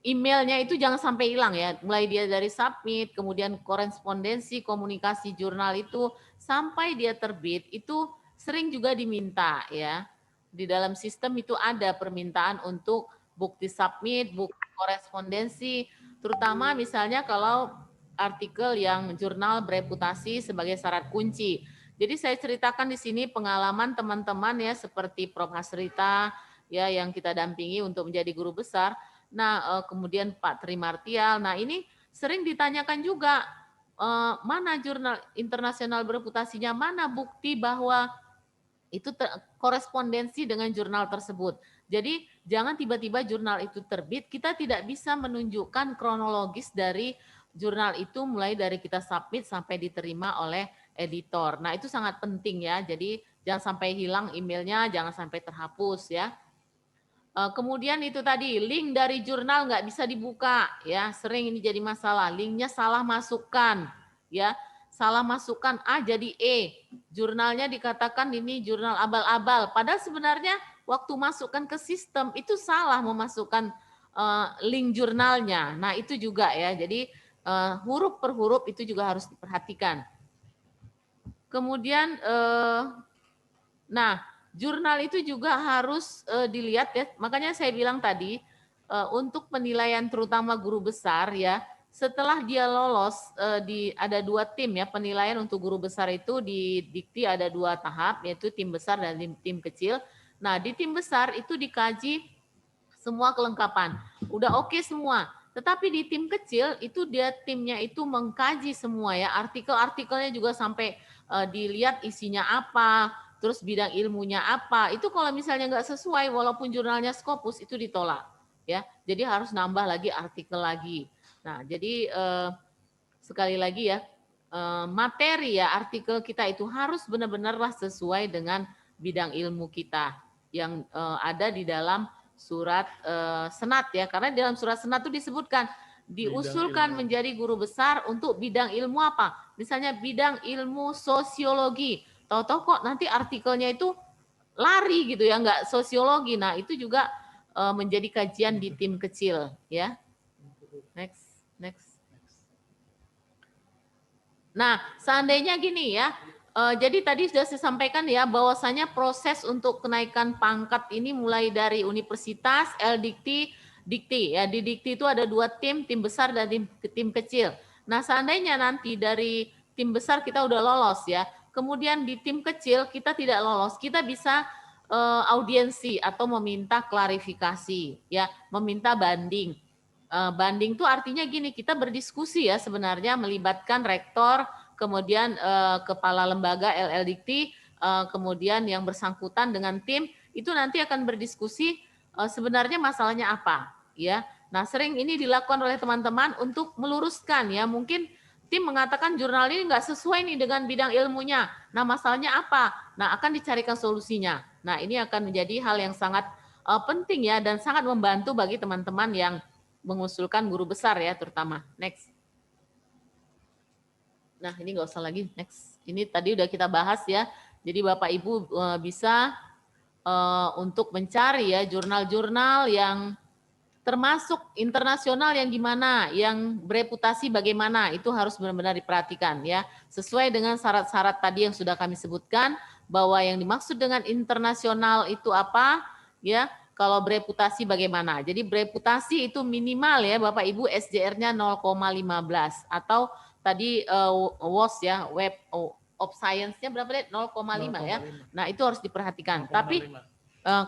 emailnya itu jangan sampai hilang ya. Mulai dia dari submit, kemudian korespondensi, komunikasi jurnal itu sampai dia terbit itu sering juga diminta ya. Di dalam sistem itu ada permintaan untuk bukti submit, bukti korespondensi, terutama misalnya kalau artikel yang jurnal bereputasi sebagai syarat kunci. Jadi saya ceritakan di sini pengalaman teman-teman ya seperti Prof. Hasrita ya yang kita dampingi untuk menjadi guru besar. Nah, kemudian Pak Tri Martial. Nah, ini sering ditanyakan juga mana jurnal internasional bereputasinya, mana bukti bahwa itu korespondensi dengan jurnal tersebut. Jadi jangan tiba-tiba jurnal itu terbit, kita tidak bisa menunjukkan kronologis dari jurnal itu mulai dari kita submit sampai diterima oleh editor. Nah, itu sangat penting ya. Jadi jangan sampai hilang emailnya, jangan sampai terhapus ya. Kemudian itu tadi link dari jurnal nggak bisa dibuka ya, sering ini jadi masalah. Linknya salah masukkan ya, salah masukkan A jadi E. Jurnalnya dikatakan ini jurnal abal-abal, padahal sebenarnya waktu masukkan ke sistem itu salah memasukkan link jurnalnya. Nah itu juga ya, jadi huruf per huruf itu juga harus diperhatikan. Kemudian, nah jurnal itu juga harus dilihat ya, makanya saya bilang tadi untuk penilaian terutama guru besar ya, setelah dia lolos ada 2 tim ya penilaian untuk guru besar itu di Dikti ada 2 tahap yaitu tim besar dan tim kecil. Nah di tim besar itu dikaji semua kelengkapan, udah oke semua. Tetapi di tim kecil itu dia timnya itu mengkaji semua ya artikelnya juga sampai dilihat isinya apa, terus bidang ilmunya apa, itu kalau misalnya nggak sesuai walaupun jurnalnya Scopus itu ditolak ya, jadi harus nambah lagi artikel lagi. Nah jadi sekali lagi ya materi ya artikel kita itu harus benar-benarlah sesuai dengan bidang ilmu kita yang ada di dalam surat senat ya, karena di dalam surat senat itu disebutkan diusulkan menjadi guru besar untuk bidang ilmu apa, misalnya bidang ilmu sosiologi. Tahu-tahu kok nanti artikelnya itu lari gitu ya, nggak sosiologi. Nah itu juga menjadi kajian di tim kecil ya. Next. Nah seandainya gini ya, jadi tadi sudah saya sampaikan ya bahwasanya proses untuk kenaikan pangkat ini mulai dari universitas, Dikti ya. Di Dikti itu ada 2 tim besar dan tim kecil. Nah seandainya nanti dari tim besar kita udah lolos ya, kemudian di tim kecil kita tidak lolos, kita bisa audiensi atau meminta klarifikasi ya, meminta banding. Banding itu artinya gini, kita berdiskusi ya sebenarnya melibatkan rektor, kemudian kepala lembaga Dikti, kemudian yang bersangkutan dengan tim itu nanti akan berdiskusi sebenarnya masalahnya apa ya. Nah sering ini dilakukan oleh teman-teman untuk meluruskan ya, mungkin tim mengatakan jurnal ini nggak sesuai nih dengan bidang ilmunya. Nah masalahnya apa? Nah akan dicarikan solusinya. Nah ini akan menjadi hal yang sangat penting ya dan sangat membantu bagi teman-teman yang mengusulkan guru besar ya terutama. Next. Nah ini nggak usah lagi. Next. Ini tadi udah kita bahas ya. Jadi Bapak Ibu bisa untuk mencari ya jurnal-jurnal yang termasuk internasional yang gimana, yang bereputasi bagaimana, itu harus benar-benar diperhatikan ya. Sesuai dengan syarat-syarat tadi yang sudah kami sebutkan, bahwa yang dimaksud dengan internasional itu apa, ya, kalau bereputasi bagaimana. Jadi bereputasi itu minimal ya Bapak Ibu SJR-nya 0,15 atau tadi WOS ya, Web of Science-nya berapa deh? 0,5 ya. Nah itu harus diperhatikan. 0,5. Tapi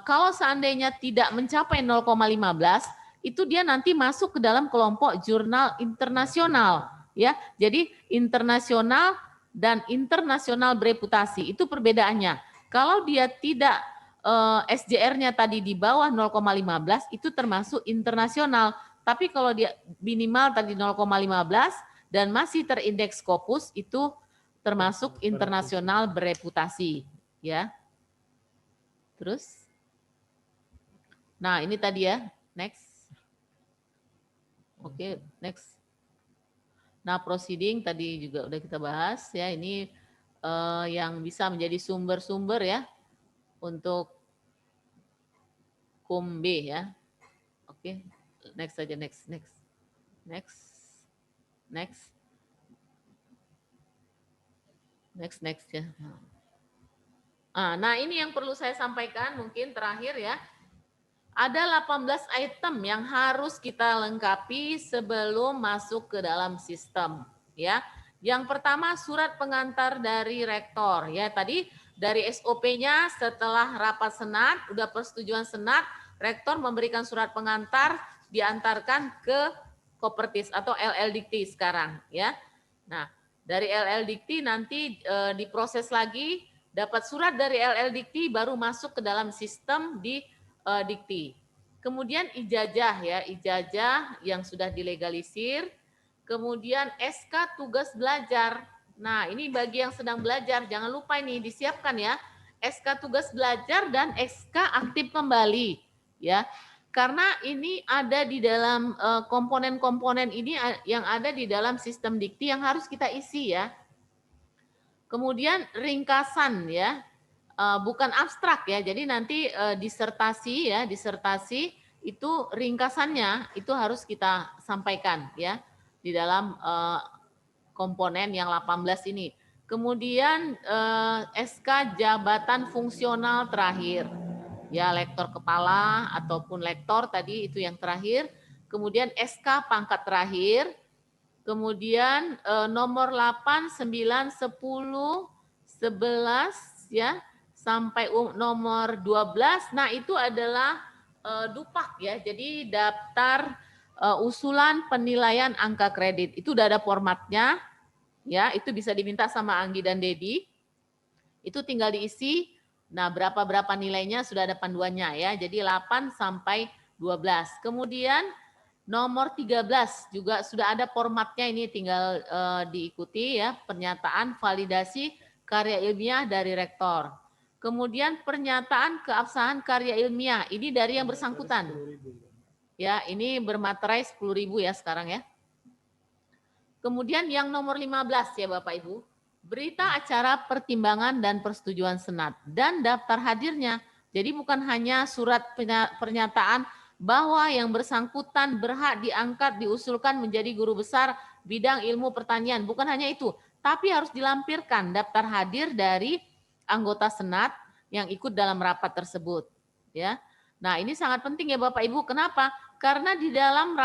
kalau seandainya tidak mencapai 0,15, itu dia nanti masuk ke dalam kelompok jurnal internasional ya. Jadi internasional dan internasional bereputasi itu perbedaannya. Kalau dia tidak SJR-nya tadi di bawah 0,15 itu termasuk internasional. Tapi kalau dia minimal tadi 0,15 dan masih terindeks Scopus itu termasuk internasional bereputasi, ya. Terus, nah ini tadi ya, next. Oke, next. Nah, proceeding tadi juga udah kita bahas ya. Ini yang bisa menjadi sumber-sumber ya untuk KUM B ya. Oke, next saja, next. Next ya. Nah, ini yang perlu saya sampaikan mungkin terakhir ya. Ada 18 item yang harus kita lengkapi sebelum masuk ke dalam sistem, ya. Yang pertama surat pengantar dari rektor, ya. Tadi dari SOP-nya setelah rapat senat, udah persetujuan senat, rektor memberikan surat pengantar diantarkan ke Kopertis atau LL Dikti sekarang, ya. Nah, dari LL Dikti nanti diproses lagi, dapat surat dari LL Dikti baru masuk ke dalam sistem di Dikti. Kemudian ijazah ya, ijazah yang sudah dilegalisir. Kemudian SK tugas belajar. Nah, ini bagi yang sedang belajar, jangan lupa ini disiapkan ya. SK tugas belajar dan SK aktif kembali ya. Karena ini ada di dalam komponen-komponen ini yang ada di dalam sistem Dikti yang harus kita isi ya. Kemudian ringkasan ya. Bukan abstrak ya. Jadi nanti disertasi ya, disertasi itu ringkasannya itu harus kita sampaikan ya di dalam komponen yang 18 ini. Kemudian SK jabatan fungsional terakhir. Ya, lektor kepala ataupun lektor tadi itu yang terakhir. Kemudian SK pangkat terakhir. Kemudian nomor 8, 9, 10, 11 ya sampai nomor 12. Nah, itu adalah DUPAK ya. Jadi daftar usulan penilaian angka kredit. Itu udah ada formatnya. Ya, itu bisa diminta sama Anggi dan Dedi. Itu tinggal diisi. Nah, berapa nilainya sudah ada panduannya ya. Jadi 8 sampai 12. Kemudian nomor 13 juga sudah ada formatnya, ini tinggal diikuti ya, pernyataan validasi karya ilmiah dari rektor. Kemudian pernyataan keabsahan karya ilmiah, ini dari yang bersangkutan. Ya, ini bermaterai 10.000 ya sekarang ya. Kemudian yang nomor 15 ya Bapak Ibu, berita acara pertimbangan dan persetujuan senat dan daftar hadirnya. Jadi bukan hanya surat pernyataan bahwa yang bersangkutan berhak diangkat diusulkan menjadi guru besar bidang ilmu pertanian, bukan hanya itu, tapi harus dilampirkan daftar hadir dari anggota senat yang ikut dalam rapat tersebut, ya. Nah, ini sangat penting ya Bapak Ibu. Kenapa? Karena di dalam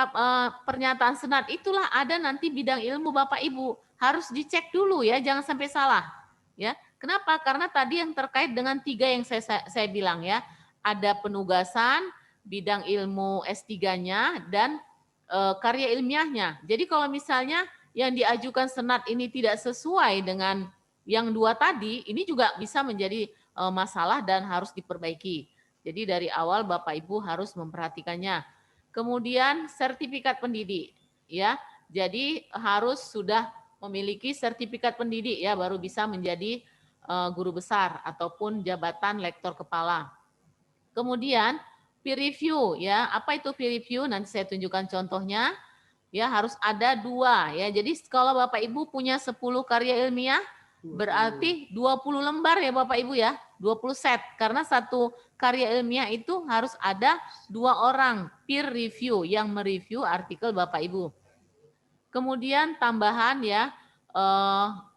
pernyataan senat itulah ada nanti bidang ilmu Bapak Ibu. Harus dicek dulu ya, jangan sampai salah. Ya, kenapa? Karena tadi yang terkait dengan 3 yang saya bilang ya, ada penugasan, bidang ilmu S3-nya dan karya ilmiahnya. Jadi kalau misalnya yang diajukan senat ini tidak sesuai dengan yang 2 tadi, ini juga bisa menjadi masalah dan harus diperbaiki. Jadi dari awal Bapak Ibu harus memperhatikannya. Kemudian sertifikat pendidik ya. Jadi harus sudah memiliki sertifikat pendidik ya baru bisa menjadi guru besar ataupun jabatan lektor kepala. Kemudian peer review ya. Apa itu peer review? Nanti saya tunjukkan contohnya. Ya harus ada 2 ya. Jadi kalau Bapak Ibu punya 10 karya ilmiah berarti 20 lembar ya Bapak Ibu ya. 20 set karena satu karya ilmiah itu harus ada 2 orang peer review yang mereview artikel Bapak Ibu. Kemudian tambahan ya,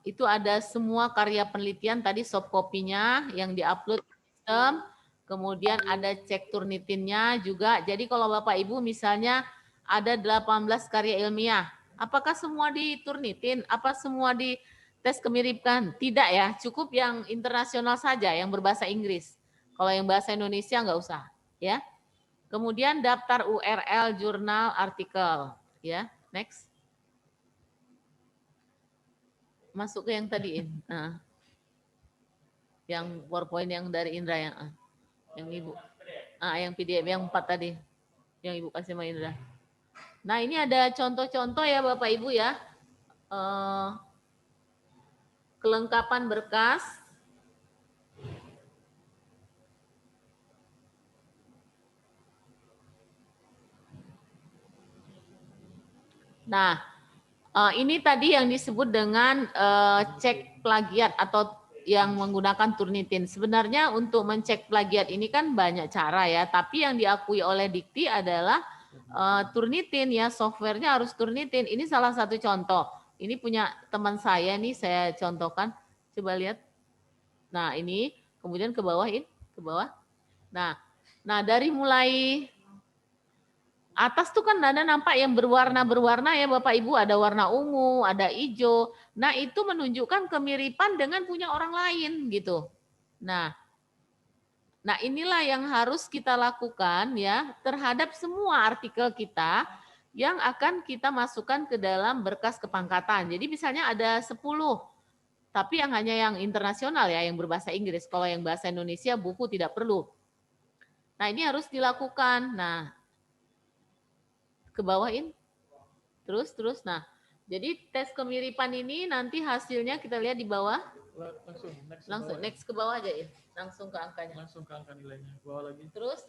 itu ada semua karya penelitian tadi soft copy-nya yang diupload ke sistem. Kemudian ada cek turnitinnya juga. Jadi kalau Bapak Ibu misalnya ada 18 karya ilmiah, apakah semua diturnitin? Apa semua di tes kemiripan? Tidak ya, cukup yang internasional saja, yang berbahasa Inggris. Kalau yang bahasa Indonesia nggak usah, ya. Kemudian daftar URL jurnal artikel, ya. Next. masuk ke yang tadi. Nah, yang PowerPoint yang dari Indra yang Ibu. Yang PDF yang 4 tadi. Yang Ibu kasih sama Indra. Nah, ini ada contoh-contoh ya Bapak Ibu ya. Kelengkapan berkas. Nah, ini tadi yang disebut dengan cek plagiat atau yang menggunakan Turnitin. Sebenarnya untuk mencek plagiat ini kan banyak cara ya, tapi yang diakui oleh Dikti adalah Turnitin ya, softwarenya harus Turnitin. Ini salah satu contoh. Ini punya teman saya nih, saya contohkan. Coba lihat. Nah, ini kemudian ke bawah ini, ke bawah. Nah dari mulai atas tuh kan ada nampak yang berwarna-berwarna ya Bapak Ibu, ada warna ungu, ada hijau. Nah, itu menunjukkan kemiripan dengan punya orang lain gitu. Nah, inilah yang harus kita lakukan ya terhadap semua artikel kita yang akan kita masukkan ke dalam berkas kepangkatan. Jadi misalnya ada 10, tapi yang hanya yang internasional ya, yang berbahasa Inggris. Kalau yang bahasa Indonesia buku tidak perlu. Nah, ini harus dilakukan. Nah, ke bawahin. Terus. Nah, jadi tes kemiripan ini nanti hasilnya kita lihat di bawah. Langsung next ke bawah aja ya. Langsung ke angkanya. Langsung ke angka nilainya. Bawah lagi. Terus.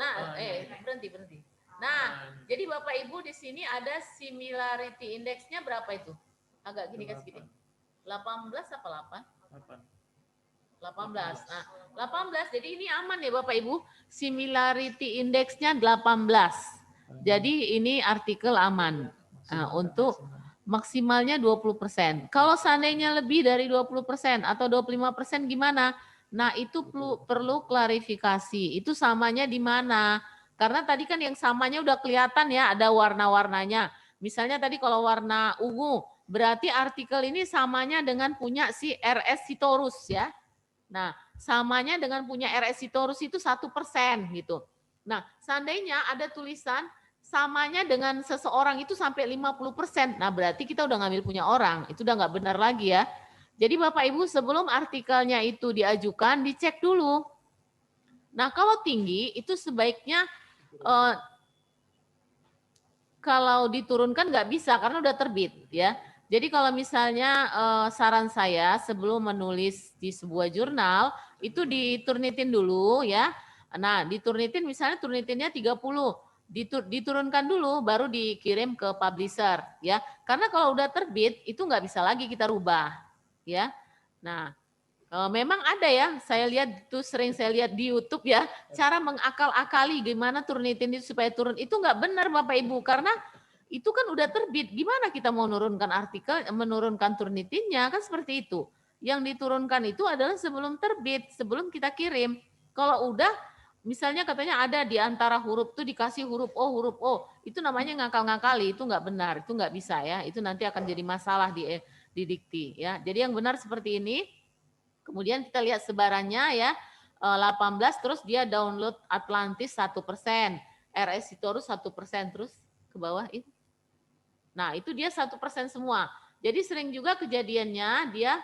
Nah, berhenti. Nah, jadi Bapak Ibu di sini ada similarity index-nya berapa itu? Agak gini kan segini. 18 apa 8? 18. Nah, 18. Jadi ini aman ya Bapak Ibu. Similarity index-nya 18. Jadi ini artikel aman. Nah, untuk maksimalnya 20%. Kalau seandainya lebih dari 20% atau 25% gimana? Nah, itu perlu klarifikasi. Itu samanya di mana? Karena tadi kan yang samanya udah kelihatan ya, ada warna-warnanya. Misalnya tadi kalau warna ungu, berarti artikel ini samanya dengan punya si RS Sitorus ya. Nah, samanya dengan punya RS Sitorus itu 1% gitu. Nah, seandainya ada tulisan samanya dengan seseorang itu sampai 50%. Nah, berarti kita udah ngambil punya orang. Itu udah nggak benar lagi ya. Jadi Bapak Ibu sebelum artikelnya itu diajukan, dicek dulu. Nah, kalau tinggi itu sebaiknya kalau diturunkan nggak bisa karena udah terbit ya. Jadi kalau misalnya saran saya sebelum menulis di sebuah jurnal itu diturnitin dulu ya. Nah, diturnitin misalnya turnitinnya 30. Diturunkan dulu baru dikirim ke publisher ya. Karena kalau udah terbit itu nggak bisa lagi kita rubah ya. Nah, memang ada ya, saya lihat itu sering saya lihat di YouTube ya, cara mengakal-akali gimana turnitin itu supaya turun. Itu nggak benar Bapak Ibu karena itu kan udah terbit. Gimana kita mau menurunkan artikel, menurunkan turnitinnya kan seperti itu. Yang diturunkan itu adalah sebelum terbit, sebelum kita kirim. Kalau udah misalnya katanya ada di antara huruf tuh dikasih huruf O, itu namanya ngakal-ngakali, itu nggak benar, itu nggak bisa ya, itu nanti akan jadi masalah di dikti ya. Jadi yang benar seperti ini. Kemudian kita lihat sebarannya ya, 18 terus dia download Atlantis 1%, RS Sitorus 1%, terus ke bawah itu. Nah itu dia 1% semua. Jadi sering juga kejadiannya dia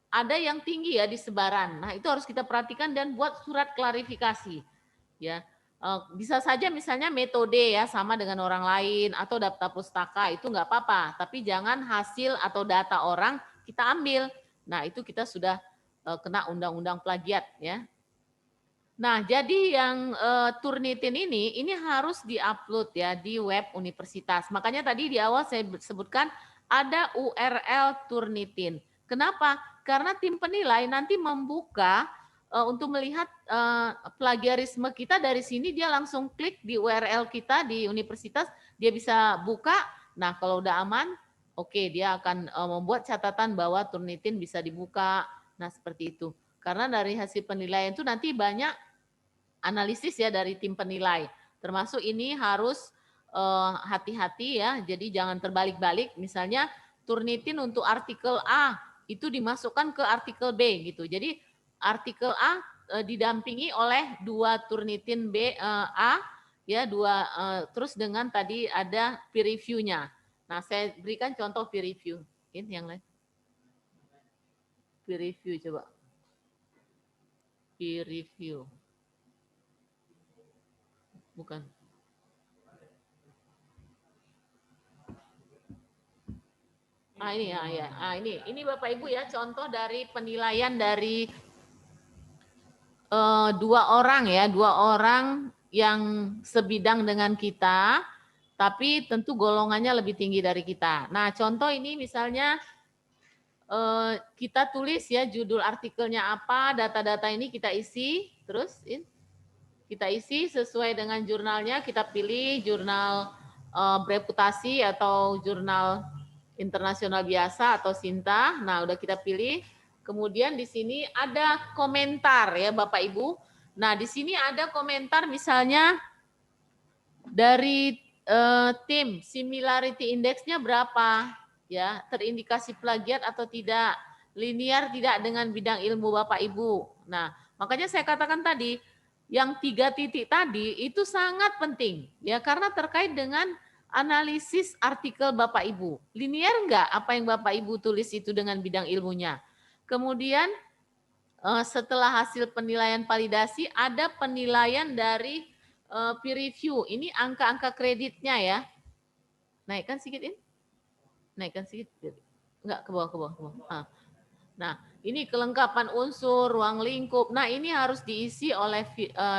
ada yang tinggi ya di sebaran. Nah, itu harus kita perhatikan dan buat surat klarifikasi. Ya. Bisa saja misalnya metode ya sama dengan orang lain atau daftar pustaka itu nggak apa-apa, tapi jangan hasil atau data orang kita ambil. Nah, itu kita sudah kena undang-undang plagiat ya. Nah, jadi yang Turnitin ini harus diupload ya di web universitas. Makanya tadi di awal saya sebutkan ada URL Turnitin. Kenapa? Karena tim penilai nanti membuka untuk melihat plagiarisme kita dari sini, dia langsung klik di URL kita di universitas, dia bisa buka. Nah, kalau udah aman, oke, dia akan membuat catatan bahwa Turnitin bisa dibuka. Nah, seperti itu. Karena dari hasil penilaian itu nanti banyak analisis ya dari tim penilai. Termasuk ini harus hati-hati ya, jadi jangan terbalik-balik. Misalnya Turnitin untuk artikel A itu dimasukkan ke artikel B gitu. Jadi artikel A didampingi oleh 2 Turnitin B A ya, 2 terus dengan tadi ada peer review-nya. Nah, saya berikan contoh peer review. Ini yang lain. Peer review coba. Peer review. Bukan. Ini ya. Ini Bapak Ibu ya contoh dari penilaian dari dua orang yang sebidang dengan kita, tapi tentu golongannya lebih tinggi dari kita. Nah, contoh ini misalnya kita tulis ya judul artikelnya apa, data-data ini kita isi, terus kita isi sesuai dengan jurnalnya, kita pilih jurnal bereputasi atau jurnal internasional biasa atau Sinta. Nah, udah kita pilih. Kemudian di sini ada komentar ya Bapak Ibu. Nah, di sini ada komentar misalnya dari tim similarity index-nya berapa? Ya, terindikasi plagiat atau tidak? Linear tidak dengan bidang ilmu Bapak Ibu. Nah, makanya saya katakan tadi yang 3 titik tadi itu sangat penting ya karena terkait dengan analisis artikel Bapak Ibu. Linear enggak apa yang Bapak Ibu tulis itu dengan bidang ilmunya. Kemudian setelah hasil penilaian validasi ada penilaian dari peer review. Ini angka-angka kreditnya ya. Naikkan sedikit ini. Naikkan sedikit. Enggak ke bawah. Nah, ini kelengkapan unsur, ruang lingkup. Nah, ini harus diisi oleh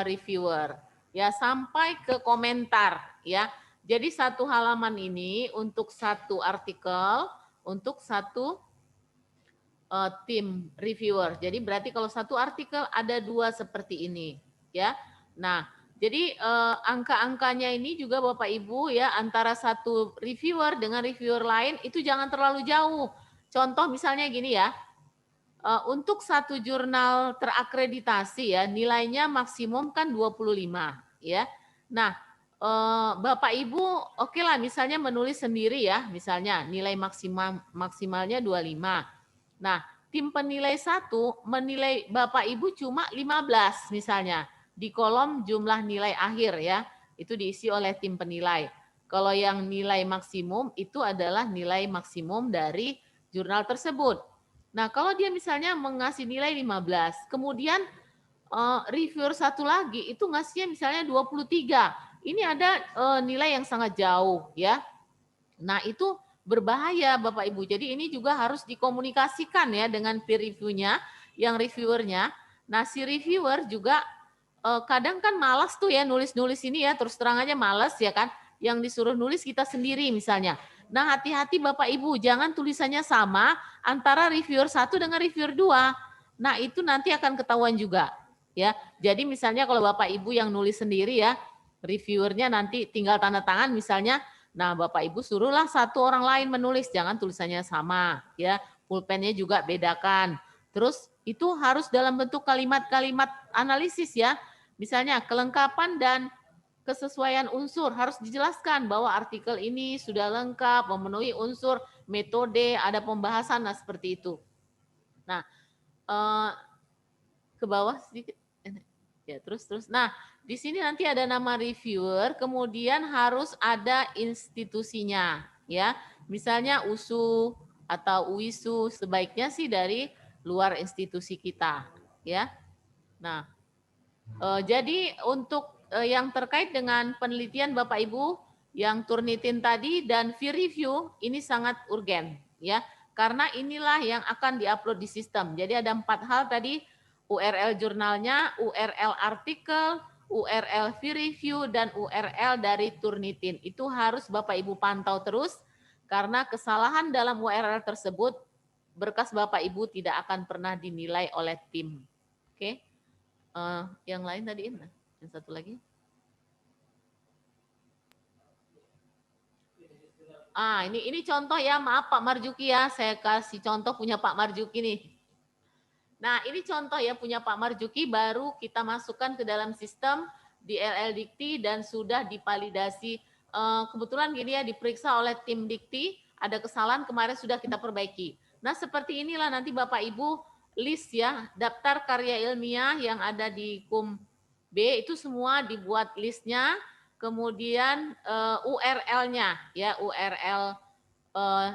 reviewer ya sampai ke komentar ya. Jadi satu halaman ini untuk satu artikel, untuk satu tim reviewer. Jadi berarti kalau satu artikel ada 2 seperti ini ya. Nah, jadi angka-angkanya ini juga Bapak Ibu ya antara satu reviewer dengan reviewer lain itu jangan terlalu jauh. Contoh misalnya gini ya. Untuk satu jurnal terakreditasi ya nilainya maksimum kan 25 ya. Nah, Bapak Ibu oke lah misalnya menulis sendiri ya, misalnya nilai maksimalnya 25. Nah, tim penilai 1 menilai Bapak Ibu cuma 15 misalnya di kolom jumlah nilai akhir ya. Itu diisi oleh tim penilai. Kalau yang nilai maksimum itu adalah nilai maksimum dari jurnal tersebut. Nah, kalau dia misalnya mengasih nilai 15, kemudian reviewer satu lagi itu ngasihnya misalnya 23. Ini ada nilai yang sangat jauh ya. Nah, itu berbahaya Bapak Ibu. Jadi ini juga harus dikomunikasikan ya dengan peer review-nya, yang reviewernya. Nah, si reviewer juga kadang kan malas tuh ya nulis-nulis ini ya, terus terang aja malas ya kan. Yang disuruh nulis kita sendiri misalnya. Nah, hati-hati Bapak Ibu, jangan tulisannya sama antara reviewer 1 dengan reviewer 2. Nah, itu nanti akan ketahuan juga ya. Jadi misalnya kalau Bapak Ibu yang nulis sendiri ya, reviewernya nanti tinggal tanda tangan misalnya. Nah, Bapak Ibu suruhlah satu orang lain menulis, jangan tulisannya sama ya. Pulpennya juga bedakan. Terus itu harus dalam bentuk kalimat-kalimat analisis ya. Misalnya kelengkapan dan kesesuaian unsur harus dijelaskan bahwa artikel ini sudah lengkap, memenuhi unsur, metode, ada pembahasan, nah seperti itu. Nah, ke bawah sedikit. Ya, terus. Nah, di sini nanti ada nama reviewer, kemudian harus ada institusinya, ya. Misalnya USU atau UISU, sebaiknya sih dari luar institusi kita, ya. Nah, jadi untuk yang terkait dengan penelitian Bapak Ibu yang Turnitin tadi dan peer review ini sangat urgen ya karena inilah yang akan diupload di sistem. Jadi ada 4 hal tadi, URL jurnalnya, URL artikel, URL peer review dan URL dari Turnitin. Itu harus Bapak Ibu pantau terus karena kesalahan dalam URL tersebut berkas Bapak Ibu tidak akan pernah dinilai oleh tim. Oke. Yang lain tadi yang satu lagi. Ini contoh ya, maaf Pak Marjuki ya, saya kasih contoh punya Pak Marjuki nih. Nah, ini contoh ya punya Pak Marjuki baru kita masukkan ke dalam sistem di LL Dikti dan sudah divalidasi. Kebetulan gini ya diperiksa oleh tim Dikti, ada kesalahan kemarin sudah kita perbaiki. Nah, seperti inilah nanti Bapak Ibu list ya, daftar karya ilmiah yang ada di KUM B itu semua dibuat listnya, kemudian URL-nya ya, URL eh,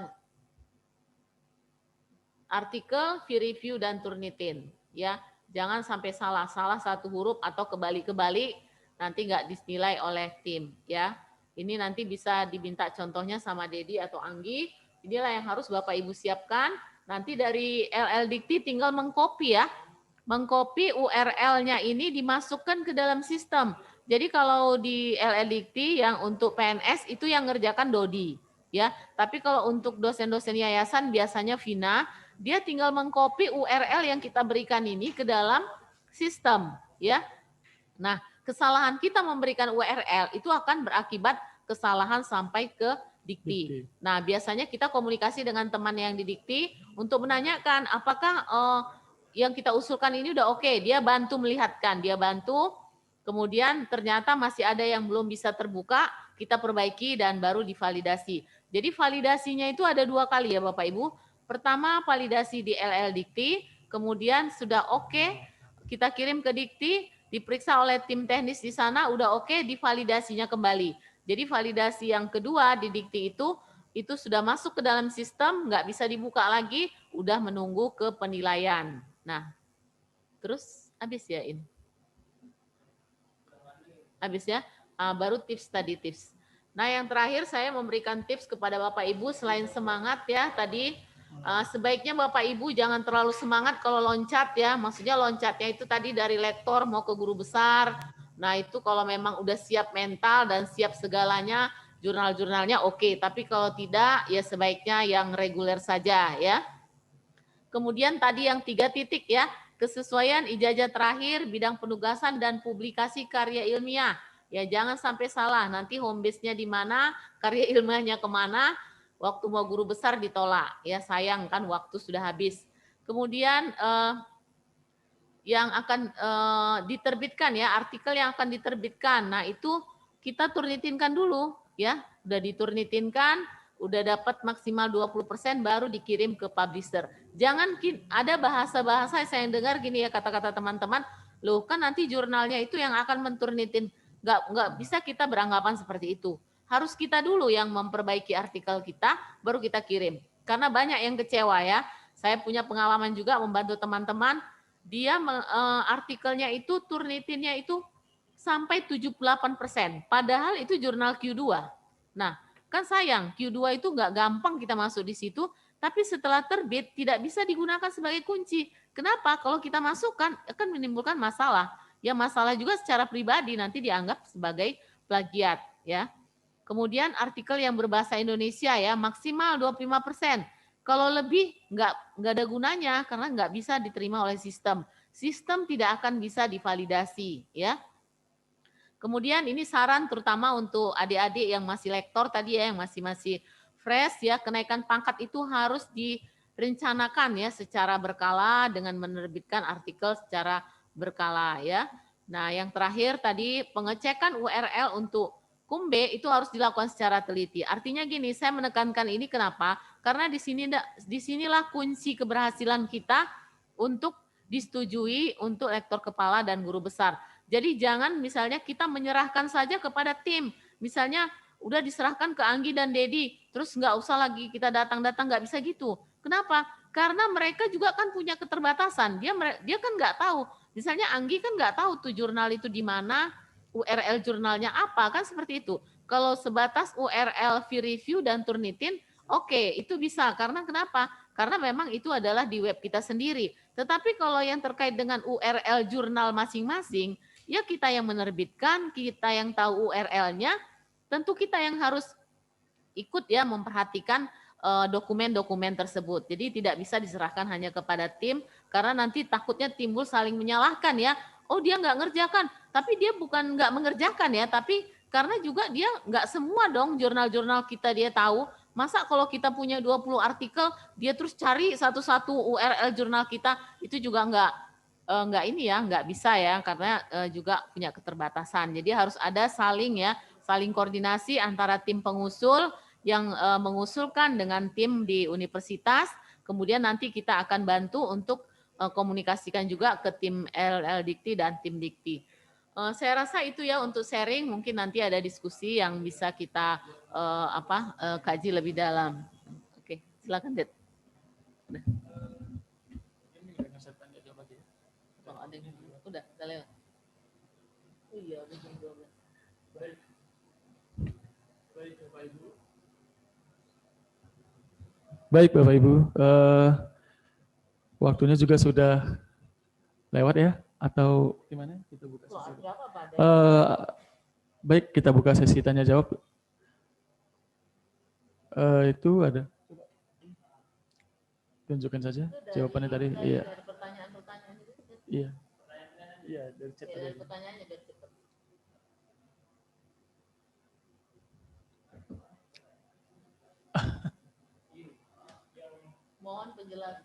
artikel, peer review, dan Turnitin. Ya, jangan sampai salah satu huruf atau kebalik-kebalik, nanti nggak dinilai oleh tim. Ya, ini nanti bisa diminta contohnya sama Dedi atau Anggi. Inilah yang harus Bapak Ibu siapkan. Nanti dari LL Dikti tinggal mengcopy ya. Mengcopy URL-nya ini dimasukkan ke dalam sistem. Jadi kalau di LL Dikti yang untuk PNS itu yang ngerjakan Dodi. Ya, tapi kalau untuk dosen-dosen yayasan biasanya Vina, dia tinggal mengcopy URL yang kita berikan ini ke dalam sistem. Ya, nah kesalahan kita memberikan URL itu akan berakibat kesalahan sampai ke Dikti. Nah, biasanya kita komunikasi dengan teman yang di Dikti untuk menanyakan apakah yang kita usulkan ini udah oke. Dia bantu melihatkan, dia bantu. Kemudian ternyata masih ada yang belum bisa terbuka, kita perbaiki dan baru divalidasi. Jadi validasinya itu ada 2 kali ya Bapak Ibu. Pertama validasi di LL Dikti, kemudian sudah oke, kita kirim ke Dikti, diperiksa oleh tim teknis di sana, udah oke, divalidasinya kembali. Jadi validasi yang kedua di Dikti itu sudah masuk ke dalam sistem, nggak bisa dibuka lagi, udah menunggu ke penilaian. Nah, terus habis ya ini. Habis ya, baru tips tadi tips. Nah, yang terakhir saya memberikan tips kepada Bapak Ibu selain semangat ya tadi, sebaiknya Bapak Ibu jangan terlalu semangat kalau loncat ya, maksudnya loncatnya itu tadi dari lektor mau ke guru besar. Nah, itu kalau memang udah siap mental dan siap segalanya, jurnal-jurnalnya oke. Tapi kalau tidak, ya sebaiknya yang reguler saja ya. Kemudian tadi yang 3 titik ya, kesesuaian ijazah terakhir, bidang penugasan dan publikasi karya ilmiah. Ya jangan sampai salah, nanti home base-nya di mana, karya ilmiahnya kemana, waktu mau guru besar ditolak. Ya sayang kan waktu sudah habis. Kemudian yang akan diterbitkan ya, artikel yang akan diterbitkan. Nah, itu kita turnitinkan dulu ya. Udah diturnitinkan, udah dapat maksimal 20% baru dikirim ke publisher. Jangan ada bahasa-bahasa saya dengar gini ya, kata-kata teman-teman, loh kan nanti jurnalnya itu yang akan menturnitin. Nggak bisa kita beranggapan seperti itu. Harus kita dulu yang memperbaiki artikel kita, baru kita kirim. Karena banyak yang kecewa ya. Saya punya pengalaman juga membantu teman-teman, dia artikelnya itu turnitinnya itu sampai 78%. Padahal itu jurnal Q2. Nah, kan sayang Q2 itu nggak gampang kita masuk di situ, tapi setelah terbit tidak bisa digunakan sebagai kunci. Kenapa? Kalau kita masukkan akan menimbulkan masalah. Ya masalah juga secara pribadi nanti dianggap sebagai plagiat ya. Kemudian artikel yang berbahasa Indonesia ya maksimal 25%. Kalau lebih nggak ada gunanya karena nggak bisa diterima oleh sistem. Sistem tidak akan bisa divalidasi ya. Kemudian ini saran terutama untuk adik-adik yang masih lektor tadi ya, yang masih fresh ya, kenaikan pangkat itu harus direncanakan ya secara berkala dengan menerbitkan artikel secara berkala ya. Nah, yang terakhir tadi pengecekan URL untuk Kumbe itu harus dilakukan secara teliti. Artinya gini, saya menekankan ini kenapa? Karena disinilah kunci keberhasilan kita untuk disetujui untuk lektor kepala dan guru besar. Jadi jangan misalnya kita menyerahkan saja kepada tim. Misalnya udah diserahkan ke Anggi dan Dedi, terus nggak usah lagi kita datang-datang, nggak bisa gitu. Kenapa? Karena mereka juga kan punya keterbatasan. Dia kan nggak tahu. Misalnya Anggi kan nggak tahu tuh jurnal itu di mana, URL jurnalnya apa, kan seperti itu. Kalau sebatas URL peer review dan Turnitin, oke, itu bisa. Karena kenapa? Karena memang itu adalah di web kita sendiri. Tetapi kalau yang terkait dengan URL jurnal masing-masing, ya kita yang menerbitkan, kita yang tahu URL-nya, tentu kita yang harus ikut ya memperhatikan dokumen-dokumen tersebut. Jadi tidak bisa diserahkan hanya kepada tim, karena nanti takutnya timbul saling menyalahkan ya. Oh dia nggak ngerjakan, tapi dia bukan nggak mengerjakan ya, tapi karena juga dia nggak semua dong jurnal-jurnal kita dia tahu. Masa kalau kita punya 20 artikel, dia terus cari satu-satu URL jurnal kita, itu juga nggak ini ya, nggak bisa ya, karena juga punya keterbatasan. Jadi harus ada saling ya, saling koordinasi antara tim pengusul yang mengusulkan dengan tim di universitas, kemudian nanti kita akan bantu untuk komunikasikan juga ke tim LL Dikti dan tim Dikti. Saya rasa itu ya untuk sharing, mungkin nanti ada diskusi yang bisa kita kaji lebih dalam. Silakan, Det. Oh, ada yang udah lewat. Oh iya, udah jam 12. Baik Bapak Ibu, waktunya juga sudah lewat ya, atau gimana? Kita buka sesi. Baik, kita buka sesi tanya jawab. Itu ada. Tunjukkan saja jawabannya tadi. Iya. Pertanyaan-pertanyaan itu. Iya. Iya, dari chat tadi. Dari pertanyaannya biar cepat. Mohon penjelasan.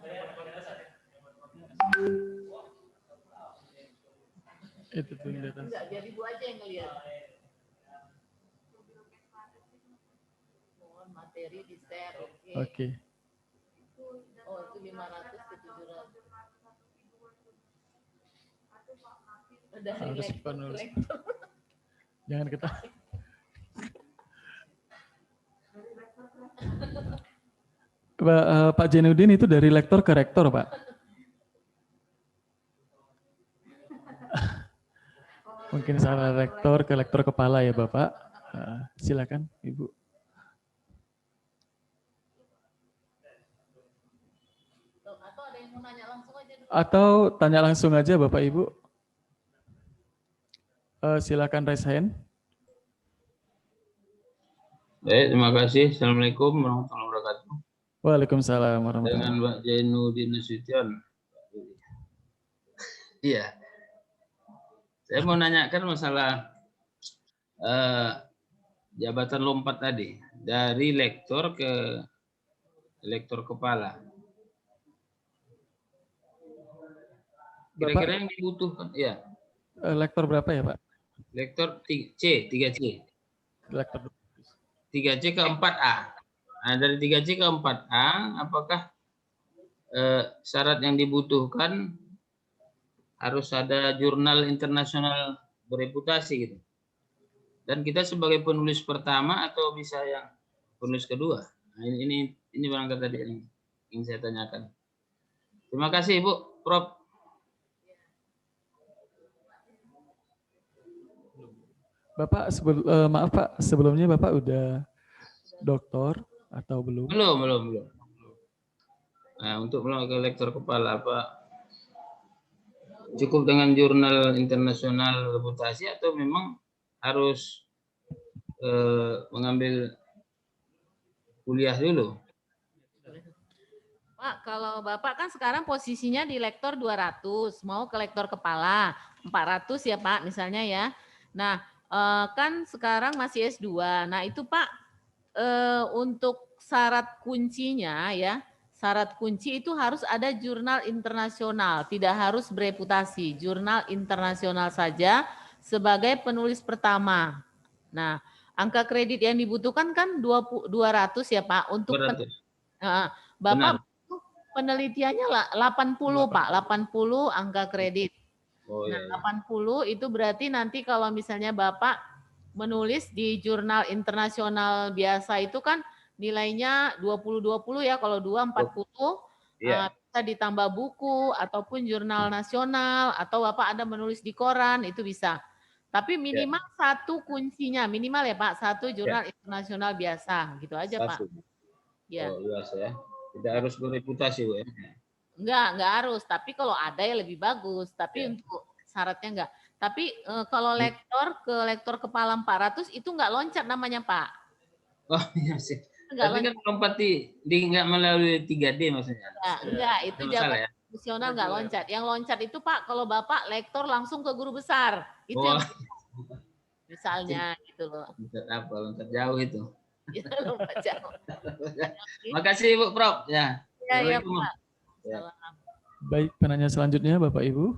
Itu tuh di atas. Enggak, biar Ibu aja yang ngelihat. Mohon materi di share, oke. Oke. Oh, itu 500 ke 700. Harus penulis. Jangan kita. Pak Jenudin itu dari lektor ke rektor, Pak. Mungkin salah rektor ke lektor kepala ya, Bapak. Silakan, Ibu. Atau ada yang mau nanya langsung aja dulu. Atau tanya langsung aja, Bapak Ibu. Silakan raise hand. Baik, terima kasih. Assalamualaikum warahmatullahi wabarakatuh. Waalaikumsalam warahmatullahi Dengan wabarakatuh. Mbak Jainuddin Nasution. Iya. Saya mau nanyakan masalah jabatan lompat tadi. Dari lektor ke lektor kepala. Kira-kira yang dibutuhkan, ya. Lektor berapa ya, Pak? Lektor 3C. Lektor 3C ke 4A. Nah, dari 3C ke 4A, apakah syarat yang dibutuhkan harus ada jurnal internasional bereputasi gitu? Dan kita sebagai penulis pertama atau bisa yang penulis kedua? Nah, ini barangkali tadi yang ingin saya tanyakan. Terima kasih Ibu, Prof. Bapak, maaf Pak, sebelumnya Bapak udah doktor atau belum? Belum. Nah, untuk melakukan lektor kepala apa cukup dengan jurnal internasional reputasi atau memang harus mengambil kuliah dulu? Pak, kalau Bapak kan sekarang posisinya di lektor 200, mau ke lektor kepala 400 ya Pak, misalnya ya. Nah, kan sekarang masih S2. Nah, itu Pak, untuk syarat kuncinya ya, syarat kunci itu harus ada jurnal internasional, tidak harus bereputasi, jurnal internasional saja sebagai penulis pertama. Nah, angka kredit yang dibutuhkan kan 200 ya Pak, untuk Bapak Benar. penelitiannya 80 Pak, 80 angka kredit. Oh, nah, iya. 80 itu berarti nanti kalau misalnya Bapak menulis di jurnal internasional biasa itu kan nilainya 20-20 ya, kalau 2-40, bisa ditambah buku ataupun jurnal nasional, atau Bapak ada menulis di koran, itu bisa. Tapi minimal satu kuncinya, minimal ya Pak, satu jurnal internasional biasa, gitu aja Pak. Ya. Oh, biasa ya. Tidak harus bereputasi Bu. Enggak harus, tapi kalau ada ya lebih bagus, tapi untuk syaratnya enggak. Tapi kalau lektor ke lektor kepala 400 itu enggak loncat namanya Pak. Oh iya sih. Tapi kan lompat di enggak melalui 3D maksudnya. Enggak, itu jabatan profesional enggak loncat. Yang loncat itu Pak kalau Bapak lektor langsung ke guru besar. Itu yang misalnya gitu loh. Loncat apa? Loncat jauh itu. Lompat jauh. Makasih Bu Prof. Ya. Ya, Pak. Baik, penanya selanjutnya Bapak Ibu.